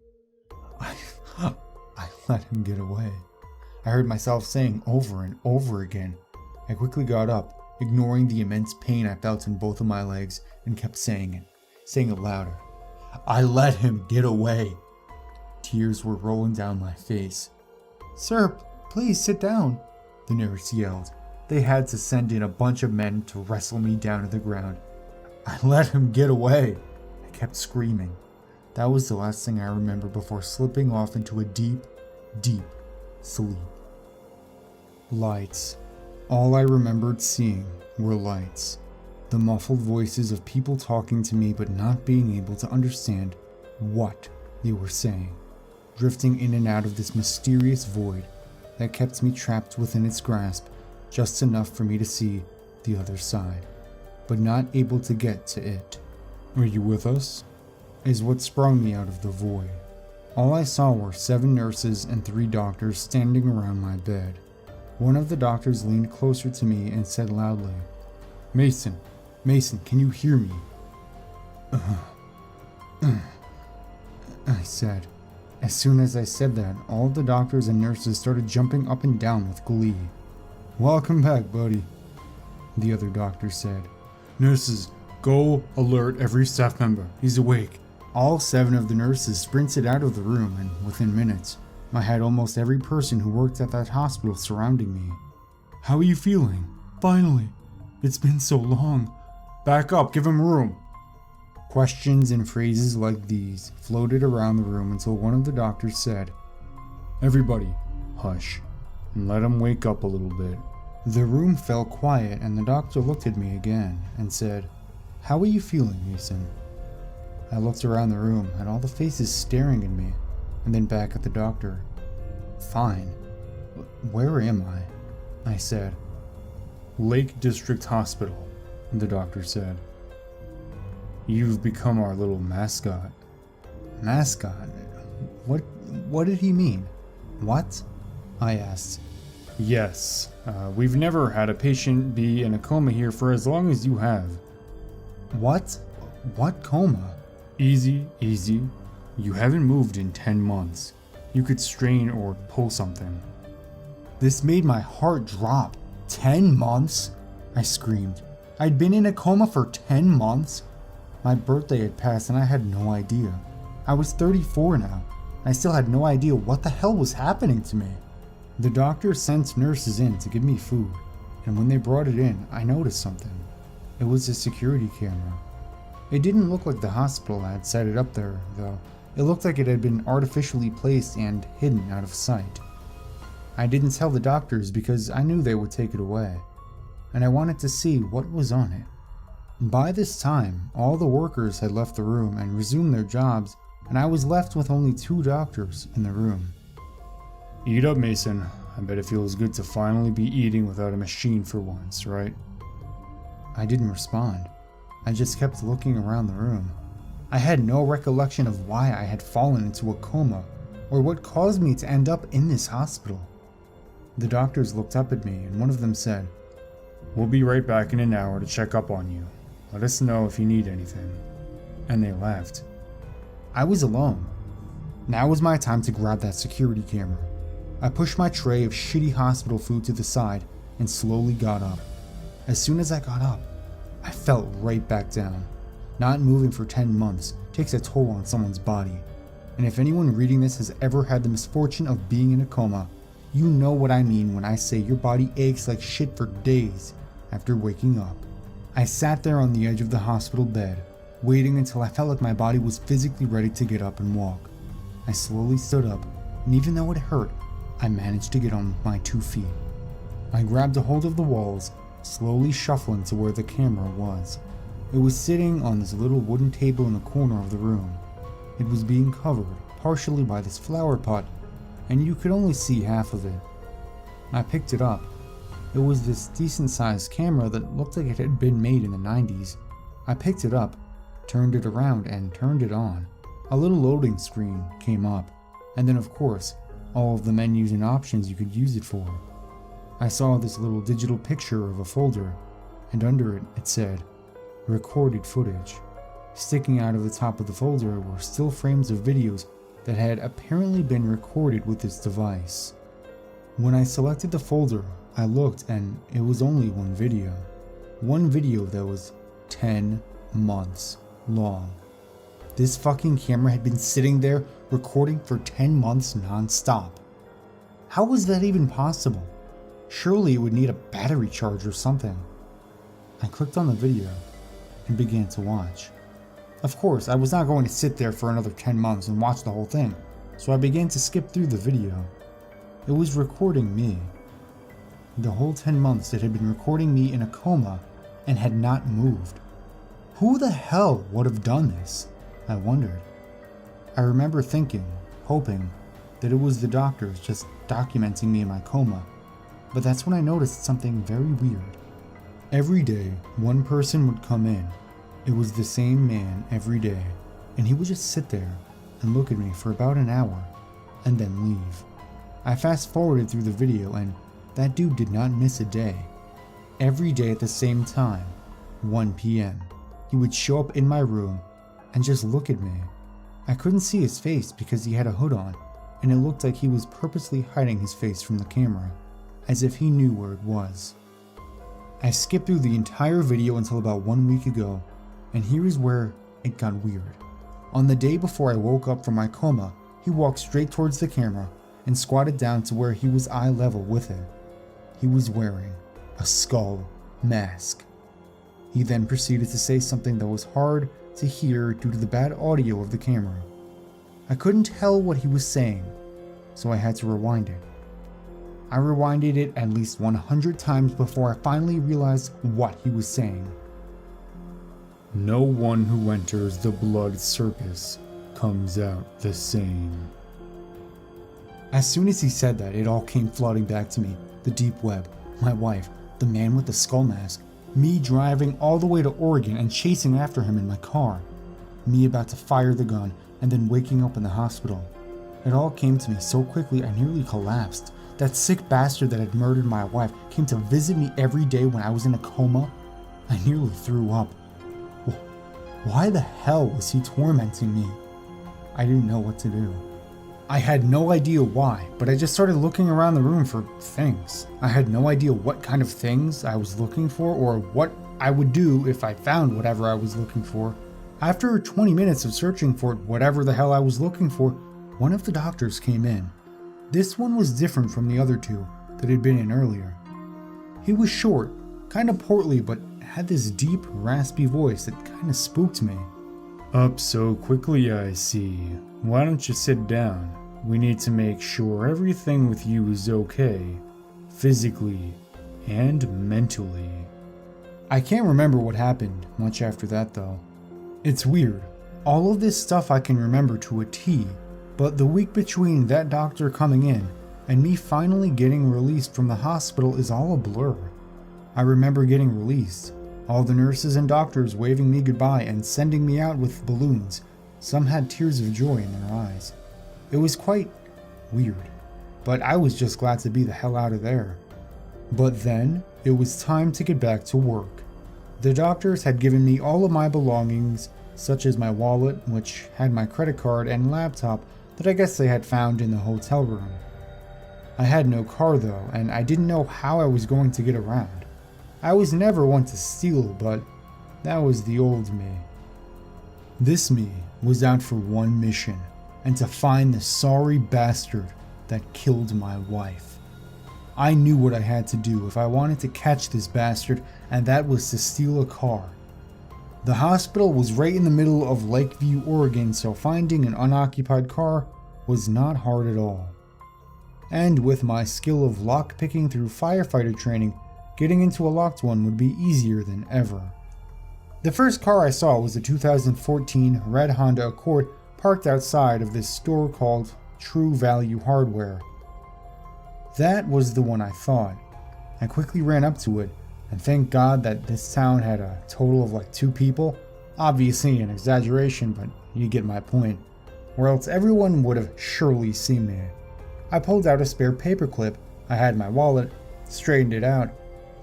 I let him get away," I heard myself saying over and over again. I quickly got up, ignoring the immense pain I felt in both of my legs, and kept saying it louder. "I let him get away." Tears were rolling down my face. "Sir, please sit down," the nurse yelled. They had to send in a bunch of men to wrestle me down to the ground. "I let him get away," I kept screaming. That was the last thing I remember before slipping off into a deep, deep sleep. Lights. All I remembered seeing were lights. The muffled voices of people talking to me but not being able to understand what they were saying. Drifting in and out of this mysterious void that kept me trapped within its grasp, just enough for me to see the other side, but not able to get to it. "Are you with us?" is what sprung me out of the void. All I saw were 7 nurses and 3 doctors standing around my bed. One of the doctors leaned closer to me and said loudly, Mason, can you hear me?" I said. As soon as I said that, all of the doctors and nurses started jumping up and down with glee. "Welcome back, buddy," the other doctor said. "Nurses, go alert every staff member. He's awake." All 7 of the nurses sprinted out of the room, and within minutes, I had almost every person who worked at that hospital surrounding me. "How are you feeling? Finally. It's been so long. Back up, give him room." Questions and phrases like these floated around the room until one of the doctors said, "Everybody, hush, and let him wake up a little bit." The room fell quiet, and the doctor looked at me again and said, "How are you feeling, Mason?" I looked around the room at all the faces staring at me, and then back at the doctor. "Fine. Where am I?" I said. "Lake District Hospital," the doctor said. "You've become our little mascot." "Mascot? What did he mean? What?" I asked. "Yes, we've never had a patient be in a coma here for as long as you have." "What? What coma?" Easy. You haven't moved in 10 months. You could strain or pull something." This made my heart drop. 10 months? I screamed. I'd been in a coma for 10 months? My birthday had passed and I had no idea. I was 34 now. I still had no idea what the hell was happening to me. The doctor sent nurses in to give me food, and when they brought it in, I noticed something. It was a security camera. It didn't look like the hospital had set it up there, though. It looked like it had been artificially placed and hidden out of sight. I didn't tell the doctors because I knew they would take it away, and I wanted to see what was on it. By this time, all the workers had left the room and resumed their jobs, and I was left with only 2 doctors in the room. "Eat up, Mason. I bet it feels good to finally be eating without a machine for once, right?" I didn't respond. I just kept looking around the room. I had no recollection of why I had fallen into a coma, or what caused me to end up in this hospital. The doctors looked up at me, and one of them said, "We'll be right back in an hour to check up on you. Let us know if you need anything." And they left. I was alone. Now was my time to grab that security camera. I pushed my tray of shitty hospital food to the side and slowly got up. As soon as I got up, I fell right back down. Not moving for 10 months takes a toll on someone's body. And if anyone reading this has ever had the misfortune of being in a coma, you know what I mean when I say your body aches like shit for days after waking up. I sat there on the edge of the hospital bed, waiting until I felt like my body was physically ready to get up and walk. I slowly stood up, and even though it hurt, I managed to get on my 2 feet. I grabbed a hold of the walls, slowly shuffling to where the camera was. It was sitting on this little wooden table in the corner of the room. It was being covered partially by this flower pot, and you could only see half of it. I picked it up. It was this decent-sized camera that looked like it had been made in the 90s. I picked it up, turned it around, and turned it on. A little loading screen came up, and then of course, all of the menus and options you could use it for. I saw this little digital picture of a folder, and under it, it said, "Recorded footage." Sticking out of the top of the folder were still frames of videos that had apparently been recorded with this device. When I selected the folder, I looked and it was only one video. One video that was 10 months long. This fucking camera had been sitting there recording for 10 months non-stop. How was that even possible? Surely it would need a battery charge or something. I clicked on the video and began to watch. Of course, I was not going to sit there for another 10 months and watch the whole thing, so I began to skip through the video. It was recording me. The whole 10 months it had been recording me in a coma and had not moved. Who the hell would have done this? I wondered. I remember thinking, hoping, that it was the doctors just documenting me in my coma, but that's when I noticed something very weird. Every day, one person would come in. It was the same man every day, and he would just sit there and look at me for about an hour, and then leave. I fast forwarded through the video, and that dude did not miss a day. Every day at the same time, 1 p.m., he would show up in my room and just look at me. I couldn't see his face because he had a hood on, and it looked like he was purposely hiding his face from the camera, as if he knew where it was. I skipped through the entire video until about 1 week ago, and here is where it got weird. On the day before I woke up from my coma, he walked straight towards the camera and squatted down to where he was eye level with it. He was wearing a skull mask. He then proceeded to say something that was hard to hear due to the bad audio of the camera. I couldn't tell what he was saying, so I had to rewind it. I rewinded it at least 100 times before I finally realized what he was saying. No one who enters the blood circus comes out the same. As soon as he said that, it all came flooding back to me. The deep web, my wife, the man with the skull mask, me driving all the way to Oregon and chasing after him in my car, me about to fire the gun and then waking up in the hospital. It all came to me so quickly I nearly collapsed. That sick bastard that had murdered my wife came to visit me every day when I was in a coma. I nearly threw up. Why the hell was he tormenting me? I didn't know what to do. I had no idea why, but I just started looking around the room for things. I had no idea what kind of things I was looking for or what I would do if I found whatever I was looking for. After 20 minutes of searching for whatever the hell I was looking for, one of the doctors came in. This one was different from the other two that had been in earlier. He was short, kind of portly, but had this deep, raspy voice that kind of spooked me. Up so quickly, I see. Why don't you sit down? We need to make sure everything with you is okay, physically and mentally. I can't remember what happened much after that though. It's weird. All of this stuff I can remember to a T, but the week between that doctor coming in and me finally getting released from the hospital is all a blur. I remember getting released. All the nurses and doctors waving me goodbye and sending me out with balloons. Some had tears of joy in their eyes. It was quite weird, but I was just glad to be the hell out of there. But then, it was time to get back to work. The doctors had given me all of my belongings, such as my wallet, which had my credit card and laptop that I guess they had found in the hotel room. I had no car though, and I didn't know how I was going to get around. I was never one to steal, but that was the old me. This me was out for one mission, and to find the sorry bastard that killed my wife. I knew what I had to do if I wanted to catch this bastard, and that was to steal a car. The hospital was right in the middle of Lakeview, Oregon, so finding an unoccupied car was not hard at all. And with my skill of lock-picking through firefighter training, getting into a locked one would be easier than ever. The first car I saw was a 2014 red Honda Accord parked outside of this store called True Value Hardware. That was the one I thought. I quickly ran up to it, and thank God that this town had a total of like 2 people. Obviously an exaggeration, but you get my point. Or else everyone would have surely seen me. I pulled out a spare paperclip, I had my wallet, straightened it out.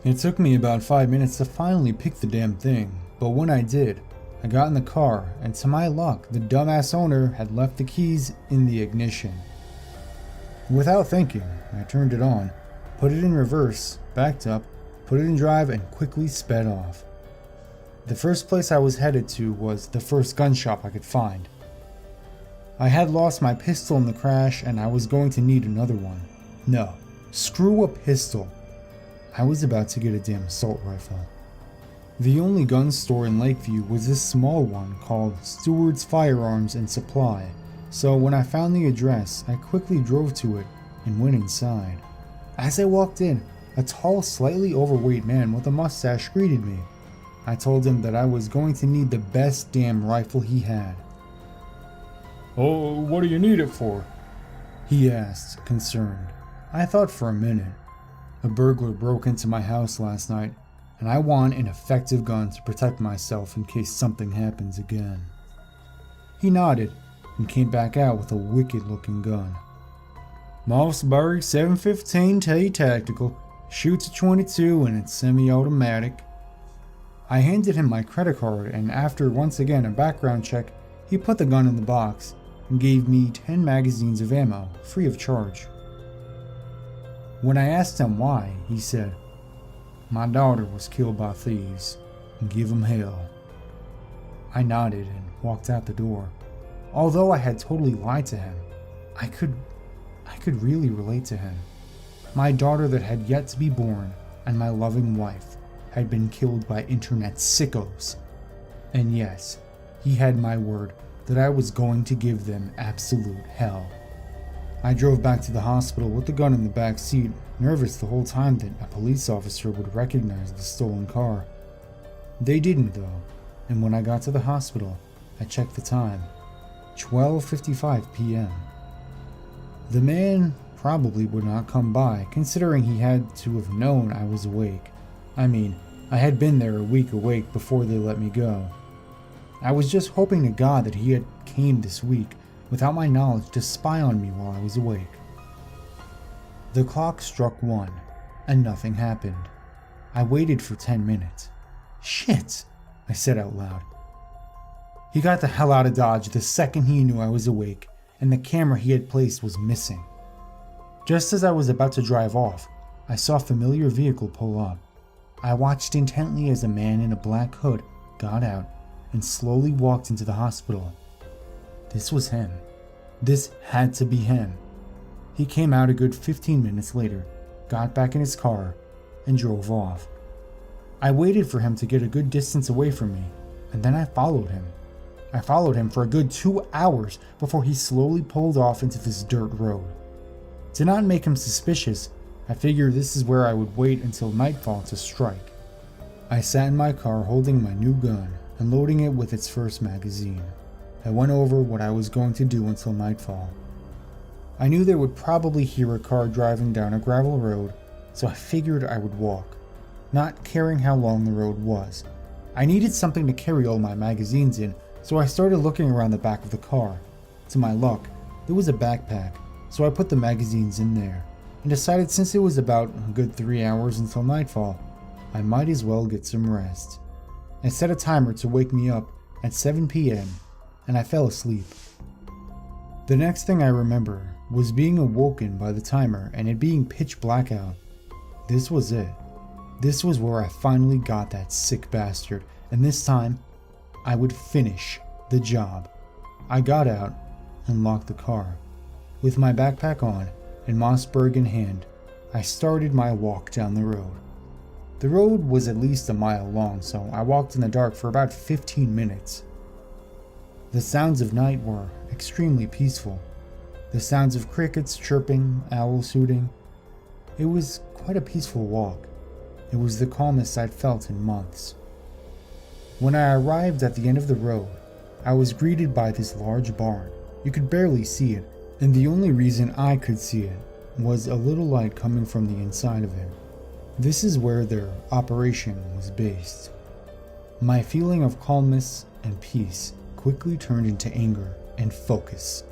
It took me about 5 minutes to finally pick the damn thing, but when I did, I got in the car, and to my luck, the dumbass owner had left the keys in the ignition. Without thinking, I turned it on, put it in reverse, backed up, put it in drive, and quickly sped off. The first place I was headed to was the first gun shop I could find. I had lost my pistol in the crash, and I was going to need another one. No, screw a pistol. I was about to get a damn assault rifle. The only gun store in Lakeview was this small one called Stewart's Firearms and Supply, so when I found the address, I quickly drove to it and went inside. As I walked in, a tall, slightly overweight man with a mustache greeted me. I told him that I was going to need the best damn rifle he had. "Oh, what do you need it for?" he asked, concerned. I thought for a minute. A burglar broke into my house last night, and I want an effective gun to protect myself in case something happens again. He nodded and came back out with a wicked-looking gun. Mossberg 715 T Tactical, shoots a 22 and it's semi-automatic. I handed him my credit card, and after once again a background check, he put the gun in the box and gave me 10 magazines of ammo, free of charge. When I asked him why, he said, My daughter was killed by thieves. Give 'em hell. I nodded and walked out the door. Although I had totally lied to him, I could really relate to him. My daughter that had yet to be born and my loving wife had been killed by internet sickos. And yes, he had my word that I was going to give them absolute hell. I drove back to the hospital with the gun in the back seat, nervous the whole time that a police officer would recognize the stolen car. They didn't though, and when I got to the hospital, I checked the time. 12:55 p.m. The man probably would not come by, considering he had to have known I was awake. I mean, I had been there a week awake before they let me go. I was just hoping to God that he had came this week without my knowledge to spy on me while I was awake. The clock struck 1, and nothing happened. I waited for 10 minutes. Shit, I said out loud. He got the hell out of Dodge the second he knew I was awake, and the camera he had placed was missing. Just as I was about to drive off, I saw a familiar vehicle pull up. I watched intently as a man in a black hood got out and slowly walked into the hospital. This was him. This had to be him. He came out a good 15 minutes later, got back in his car, and drove off. I waited for him to get a good distance away from me, and then I followed him. I followed him for a good 2 hours before he slowly pulled off into this dirt road. To not make him suspicious, I figured this is where I would wait until nightfall to strike. I sat in my car holding my new gun and loading it with its first magazine. I went over what I was going to do until nightfall. I knew they would probably hear a car driving down a gravel road, so I figured I would walk, not caring how long the road was. I needed something to carry all my magazines in, so I started looking around the back of the car. To my luck, there was a backpack, so I put the magazines in there, and decided since it was about a good 3 hours until nightfall, I might as well get some rest. I set a timer to wake me up at 7 p.m., and I fell asleep. The next thing I remember was being awoken by the timer and it being pitch black out. This was it. This was where I finally got that sick bastard, and this time, I would finish the job. I got out and locked the car. With my backpack on and Mossberg in hand, I started my walk down the road. The road was at least a mile long, so I walked in the dark for about 15 minutes. The sounds of night were extremely peaceful. The sounds of crickets chirping, owls hooting. It was quite a peaceful walk. It was the calmest I'd felt in months. When I arrived at the end of the road, I was greeted by this large barn. You could barely see it, and the only reason I could see it was a little light coming from the inside of it. This is where their operation was based. My feeling of calmness and peace quickly turned into anger and focus.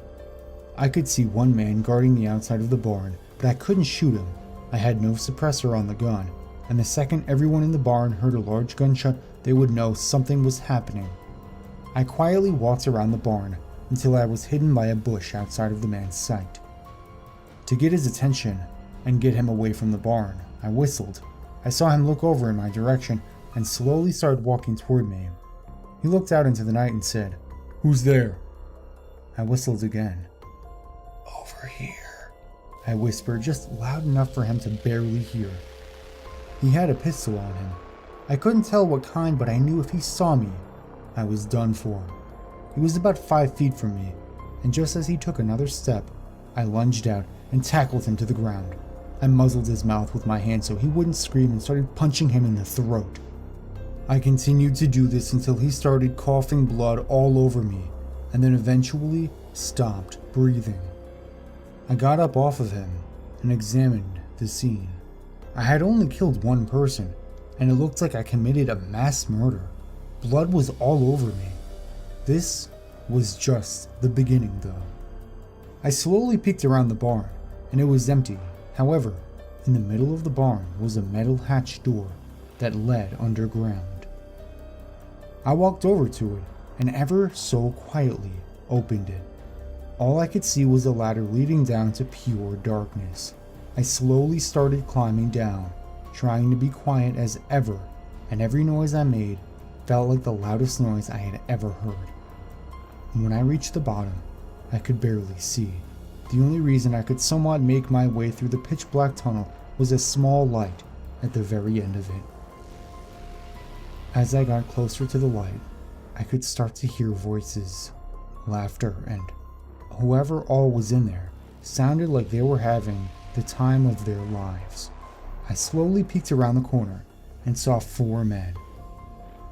I could see one man guarding the outside of the barn, but I couldn't shoot him. I had no suppressor on the gun, and the second everyone in the barn heard a large gunshot, they would know something was happening. I quietly walked around the barn until I was hidden by a bush outside of the man's sight. To get his attention and get him away from the barn, I whistled. I saw him look over in my direction and slowly started walking toward me. He looked out into the night and said, "Who's there?" I whistled again. "Over here," I whispered, just loud enough for him to barely hear. He had a pistol on him. I couldn't tell what kind, but I knew if he saw me, I was done for. He was about 5 feet from me, and just as he took another step, I lunged out and tackled him to the ground. I muzzled his mouth with my hand so he wouldn't scream and started punching him in the throat. I continued to do this until he started coughing blood all over me, and then eventually stopped breathing. I got up off of him and examined the scene. I had only killed one person, and it looked like I committed a mass murder. Blood was all over me. This was just the beginning, though. I slowly peeked around the barn, and it was empty. However, in the middle of the barn was a metal hatch door that led underground. I walked over to it and ever so quietly opened it. All I could see was a ladder leading down to pure darkness. I slowly started climbing down, trying to be quiet as ever, and every noise I made felt like the loudest noise I had ever heard. And when I reached the bottom, I could barely see. The only reason I could somewhat make my way through the pitch black tunnel was a small light at the very end of it. As I got closer to the light, I could start to hear voices, laughter, and whoever all was in there sounded like they were having the time of their lives. I slowly peeked around the corner and saw 4 men.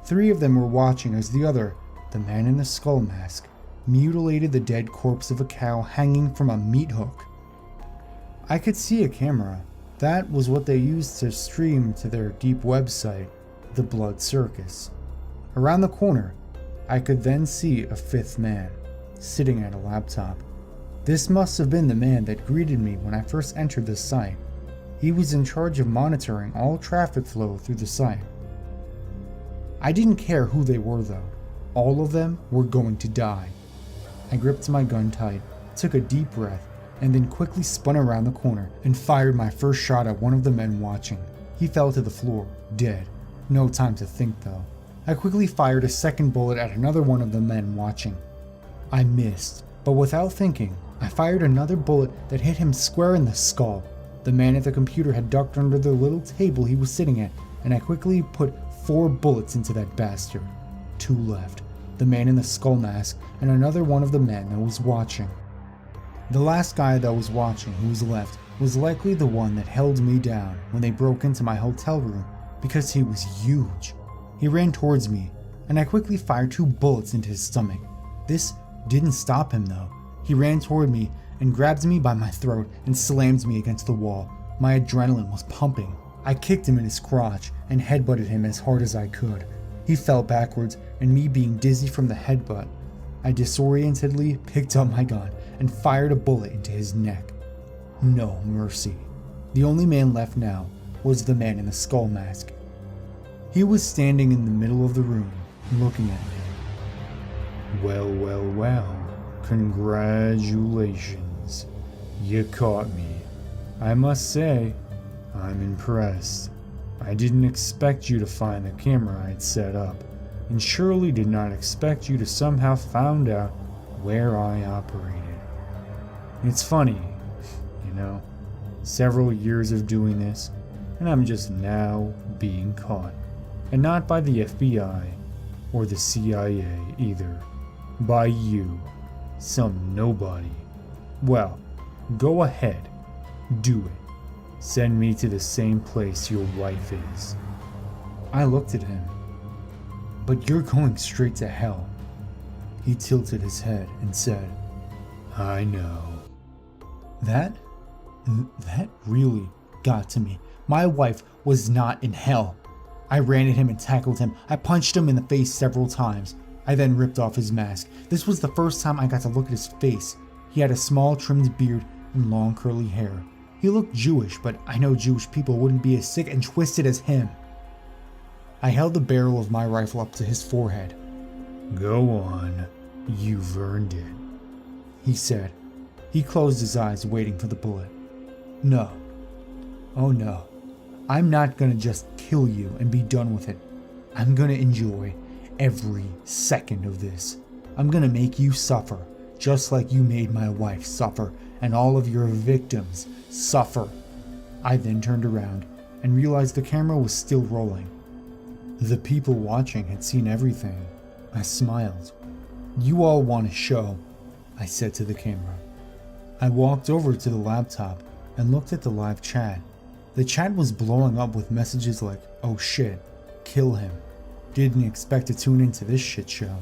3 of them were watching as the other, the man in the skull mask, mutilated the dead corpse of a cow hanging from a meat hook. I could see a camera. That was what they used to stream to their deep website, The Blood Circus. Around the corner, I could then see a 5th man, sitting at a laptop. This must have been the man that greeted me when I first entered the site. He was in charge of monitoring all traffic flow through the site. I didn't care who they were though. All of them were going to die. I gripped my gun tight, took a deep breath, and then quickly spun around the corner and fired my first shot at one of the men watching. He fell to the floor, dead. No time to think though. I quickly fired a second bullet at another one of the men watching. I missed, but without thinking, I fired another bullet that hit him square in the skull. The man at the computer had ducked under the little table he was sitting at, and I quickly put 4 bullets into that bastard. 2 left. The man in the skull mask, and another one of the men that was watching. The last guy that was watching who was left was likely the one that held me down when they broke into my hotel room because he was huge. He ran towards me, and I quickly fired 2 bullets into his stomach. This didn't stop him though. He ran toward me and grabbed me by my throat and slammed me against the wall. My adrenaline was pumping. I kicked him in his crotch and headbutted him as hard as I could. He fell backwards, and me being dizzy from the headbutt, I disorientedly picked up my gun and fired a bullet into his neck. No mercy. The only man left now was the man in the skull mask. He was standing in the middle of the room, looking at me. Well, well, well. Congratulations. You caught me. I must say, I'm impressed. I didn't expect you to find the camera I'd set up, and surely did not expect you to somehow find out where I operated. It's funny, you know, several years of doing this, and I'm just now being caught. And not by the FBI, or the CIA either. By you, some nobody. Well, go ahead, do it. Send me to the same place your wife is. I looked at him. But you're going straight to hell. He tilted his head and said, I know. That really got to me. My wife was not in hell. I ran at him and tackled him. I punched him in the face several times. I then ripped off his mask. This was the first time I got to look at his face. He had a small trimmed beard and long curly hair. He looked Jewish, but I know Jewish people wouldn't be as sick and twisted as him. I held the barrel of my rifle up to his forehead. Go on, you've earned it, he said. He closed his eyes, waiting for the bullet. No. Oh no. I'm not gonna just kill you and be done with it. I'm gonna enjoy every second of this. I'm gonna make you suffer, just like you made my wife suffer, and all of your victims suffer. I then turned around and realized the camera was still rolling. The people watching had seen everything. I smiled. You all want a show, I said to the camera. I walked over to the laptop and looked at the live chat. The chat was blowing up with messages like, oh shit, kill him. Didn't expect to tune into this shit show.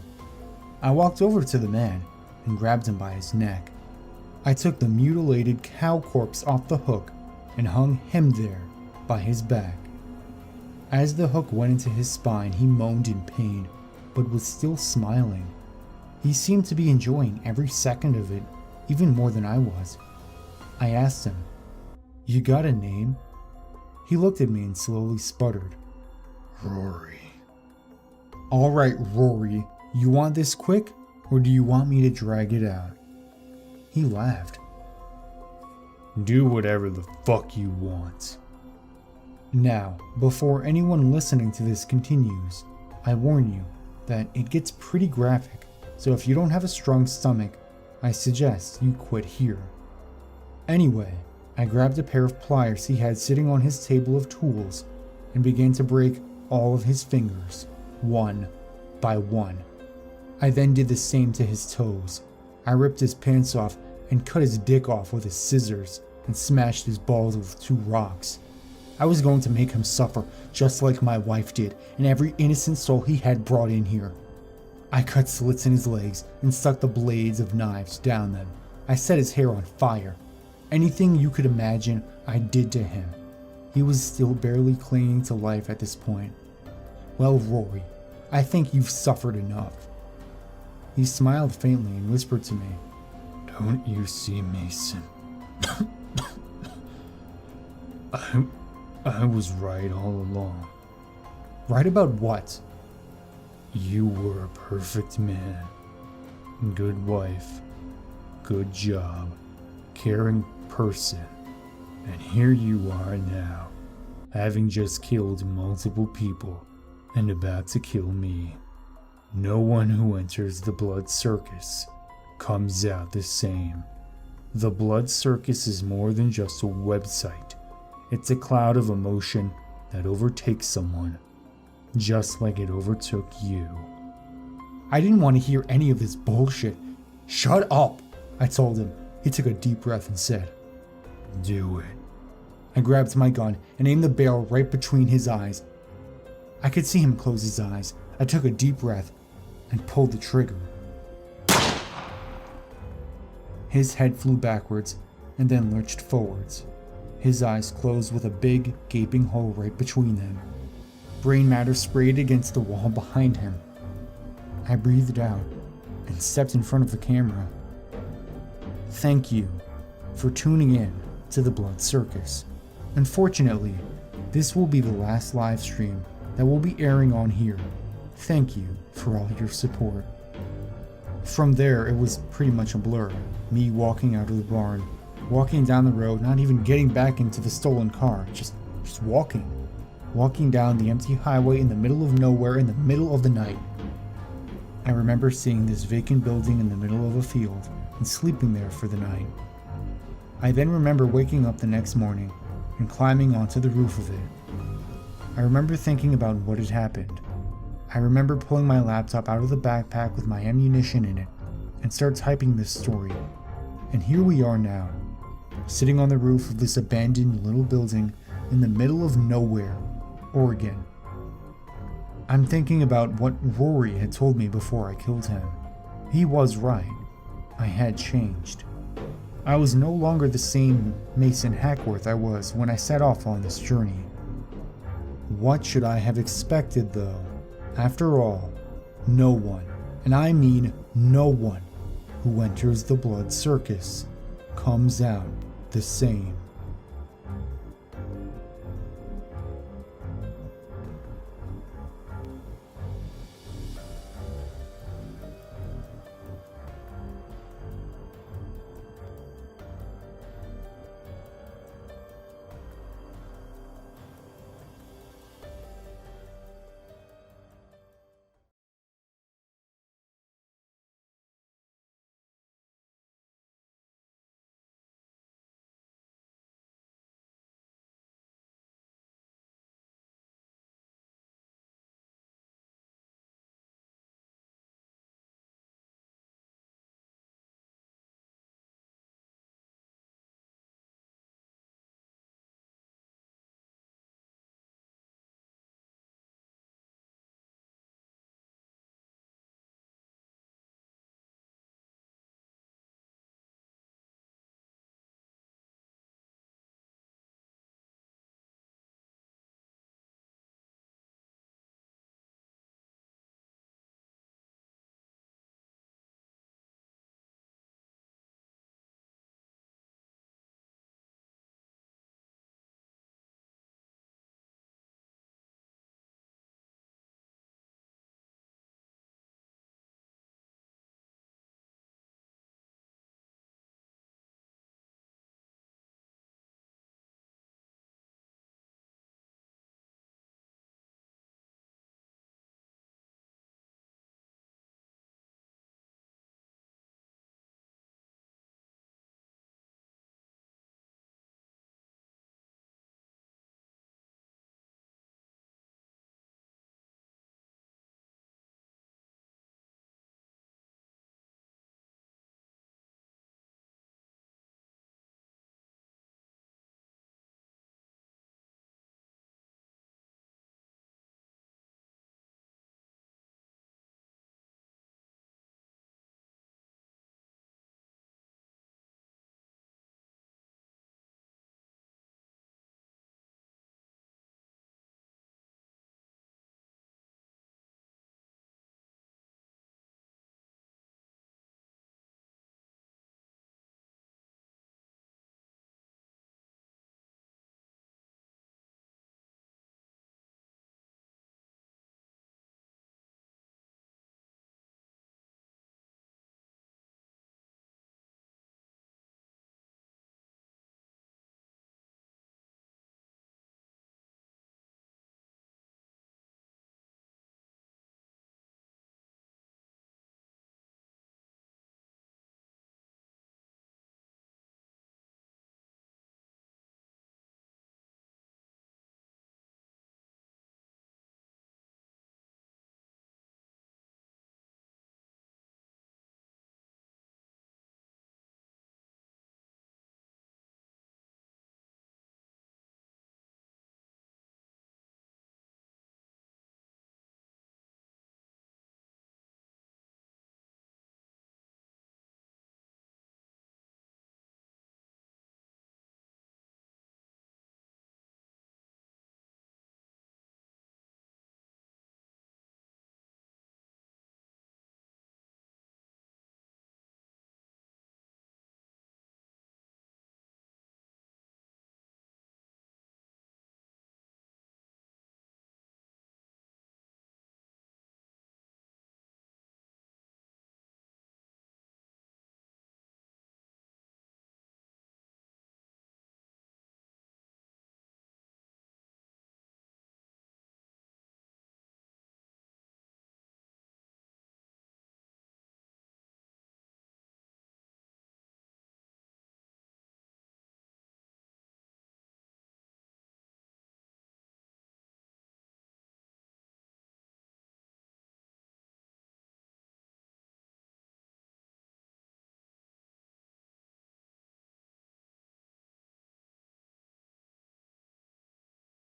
I walked over to the man and grabbed him by his neck. I took the mutilated cow corpse off the hook and hung him there by his back. As the hook went into his spine, he moaned in pain, but was still smiling. He seemed to be enjoying every second of it, even more than I was. I asked him, you got a name? He looked at me and slowly sputtered. Rory. Alright, Rory, you want this quick, or do you want me to drag it out? He laughed. Do whatever the fuck you want. Now, before anyone listening to this continues, I warn you that it gets pretty graphic, so if you don't have a strong stomach, I suggest you quit here. Anyway, I grabbed a pair of pliers he had sitting on his table of tools and began to break all of his fingers, one by one. I then did the same to his toes. I ripped his pants off and cut his dick off with his scissors and smashed his balls with 2 rocks. I was going to make him suffer just like my wife did and every innocent soul he had brought in here. I cut slits in his legs and stuck the blades of knives down them. I set his hair on fire. Anything you could imagine, I did to him. He was still barely clinging to life at this point. Well, Rory, I think you've suffered enough. He smiled faintly and whispered to me, "Don't you see, Mason? I was right all along." "Right about what?" "You were a perfect man. Good wife. Good job. Caring person. And here you are now, having just killed multiple people and about to kill me. No one who enters the Blood Circus comes out the same. The Blood Circus is more than just a website. It's a cloud of emotion that overtakes someone, just like it overtook you." I didn't want to hear any of this bullshit. "Shut up," I told him. He took a deep breath and said, "Do it." I grabbed my gun and aimed the barrel right between his eyes. I could see him close his eyes. I took a deep breath and pulled the trigger. His head flew backwards and then lurched forwards. His eyes closed with a big, gaping hole right between them. Brain matter sprayed against the wall behind him. I breathed out and stepped in front of the camera. Thank you for tuning in to the Blood Circus. Unfortunately, this will be the last live stream that will be airing on here. Thank you for all your support. From there, it was pretty much a blur. Me walking out of the barn, walking down the road, not even getting back into the stolen car, just walking. Walking down the empty highway in the middle of nowhere in the middle of the night. I remember seeing this vacant building in the middle of a field and sleeping there for the night. I then remember waking up the next morning and climbing onto the roof of it. I remember thinking about what had happened. I remember pulling my laptop out of the backpack with my ammunition in it and start typing this story. And here we are now, sitting on the roof of this abandoned little building in the middle of nowhere, Oregon. I'm thinking about what Rory had told me before I killed him. He was right. I had changed. I was no longer the same Mason Hackworth I was when I set off on this journey. What should I have expected, though? After all, no one, and I mean no one, who enters the Blood Circus comes out the same.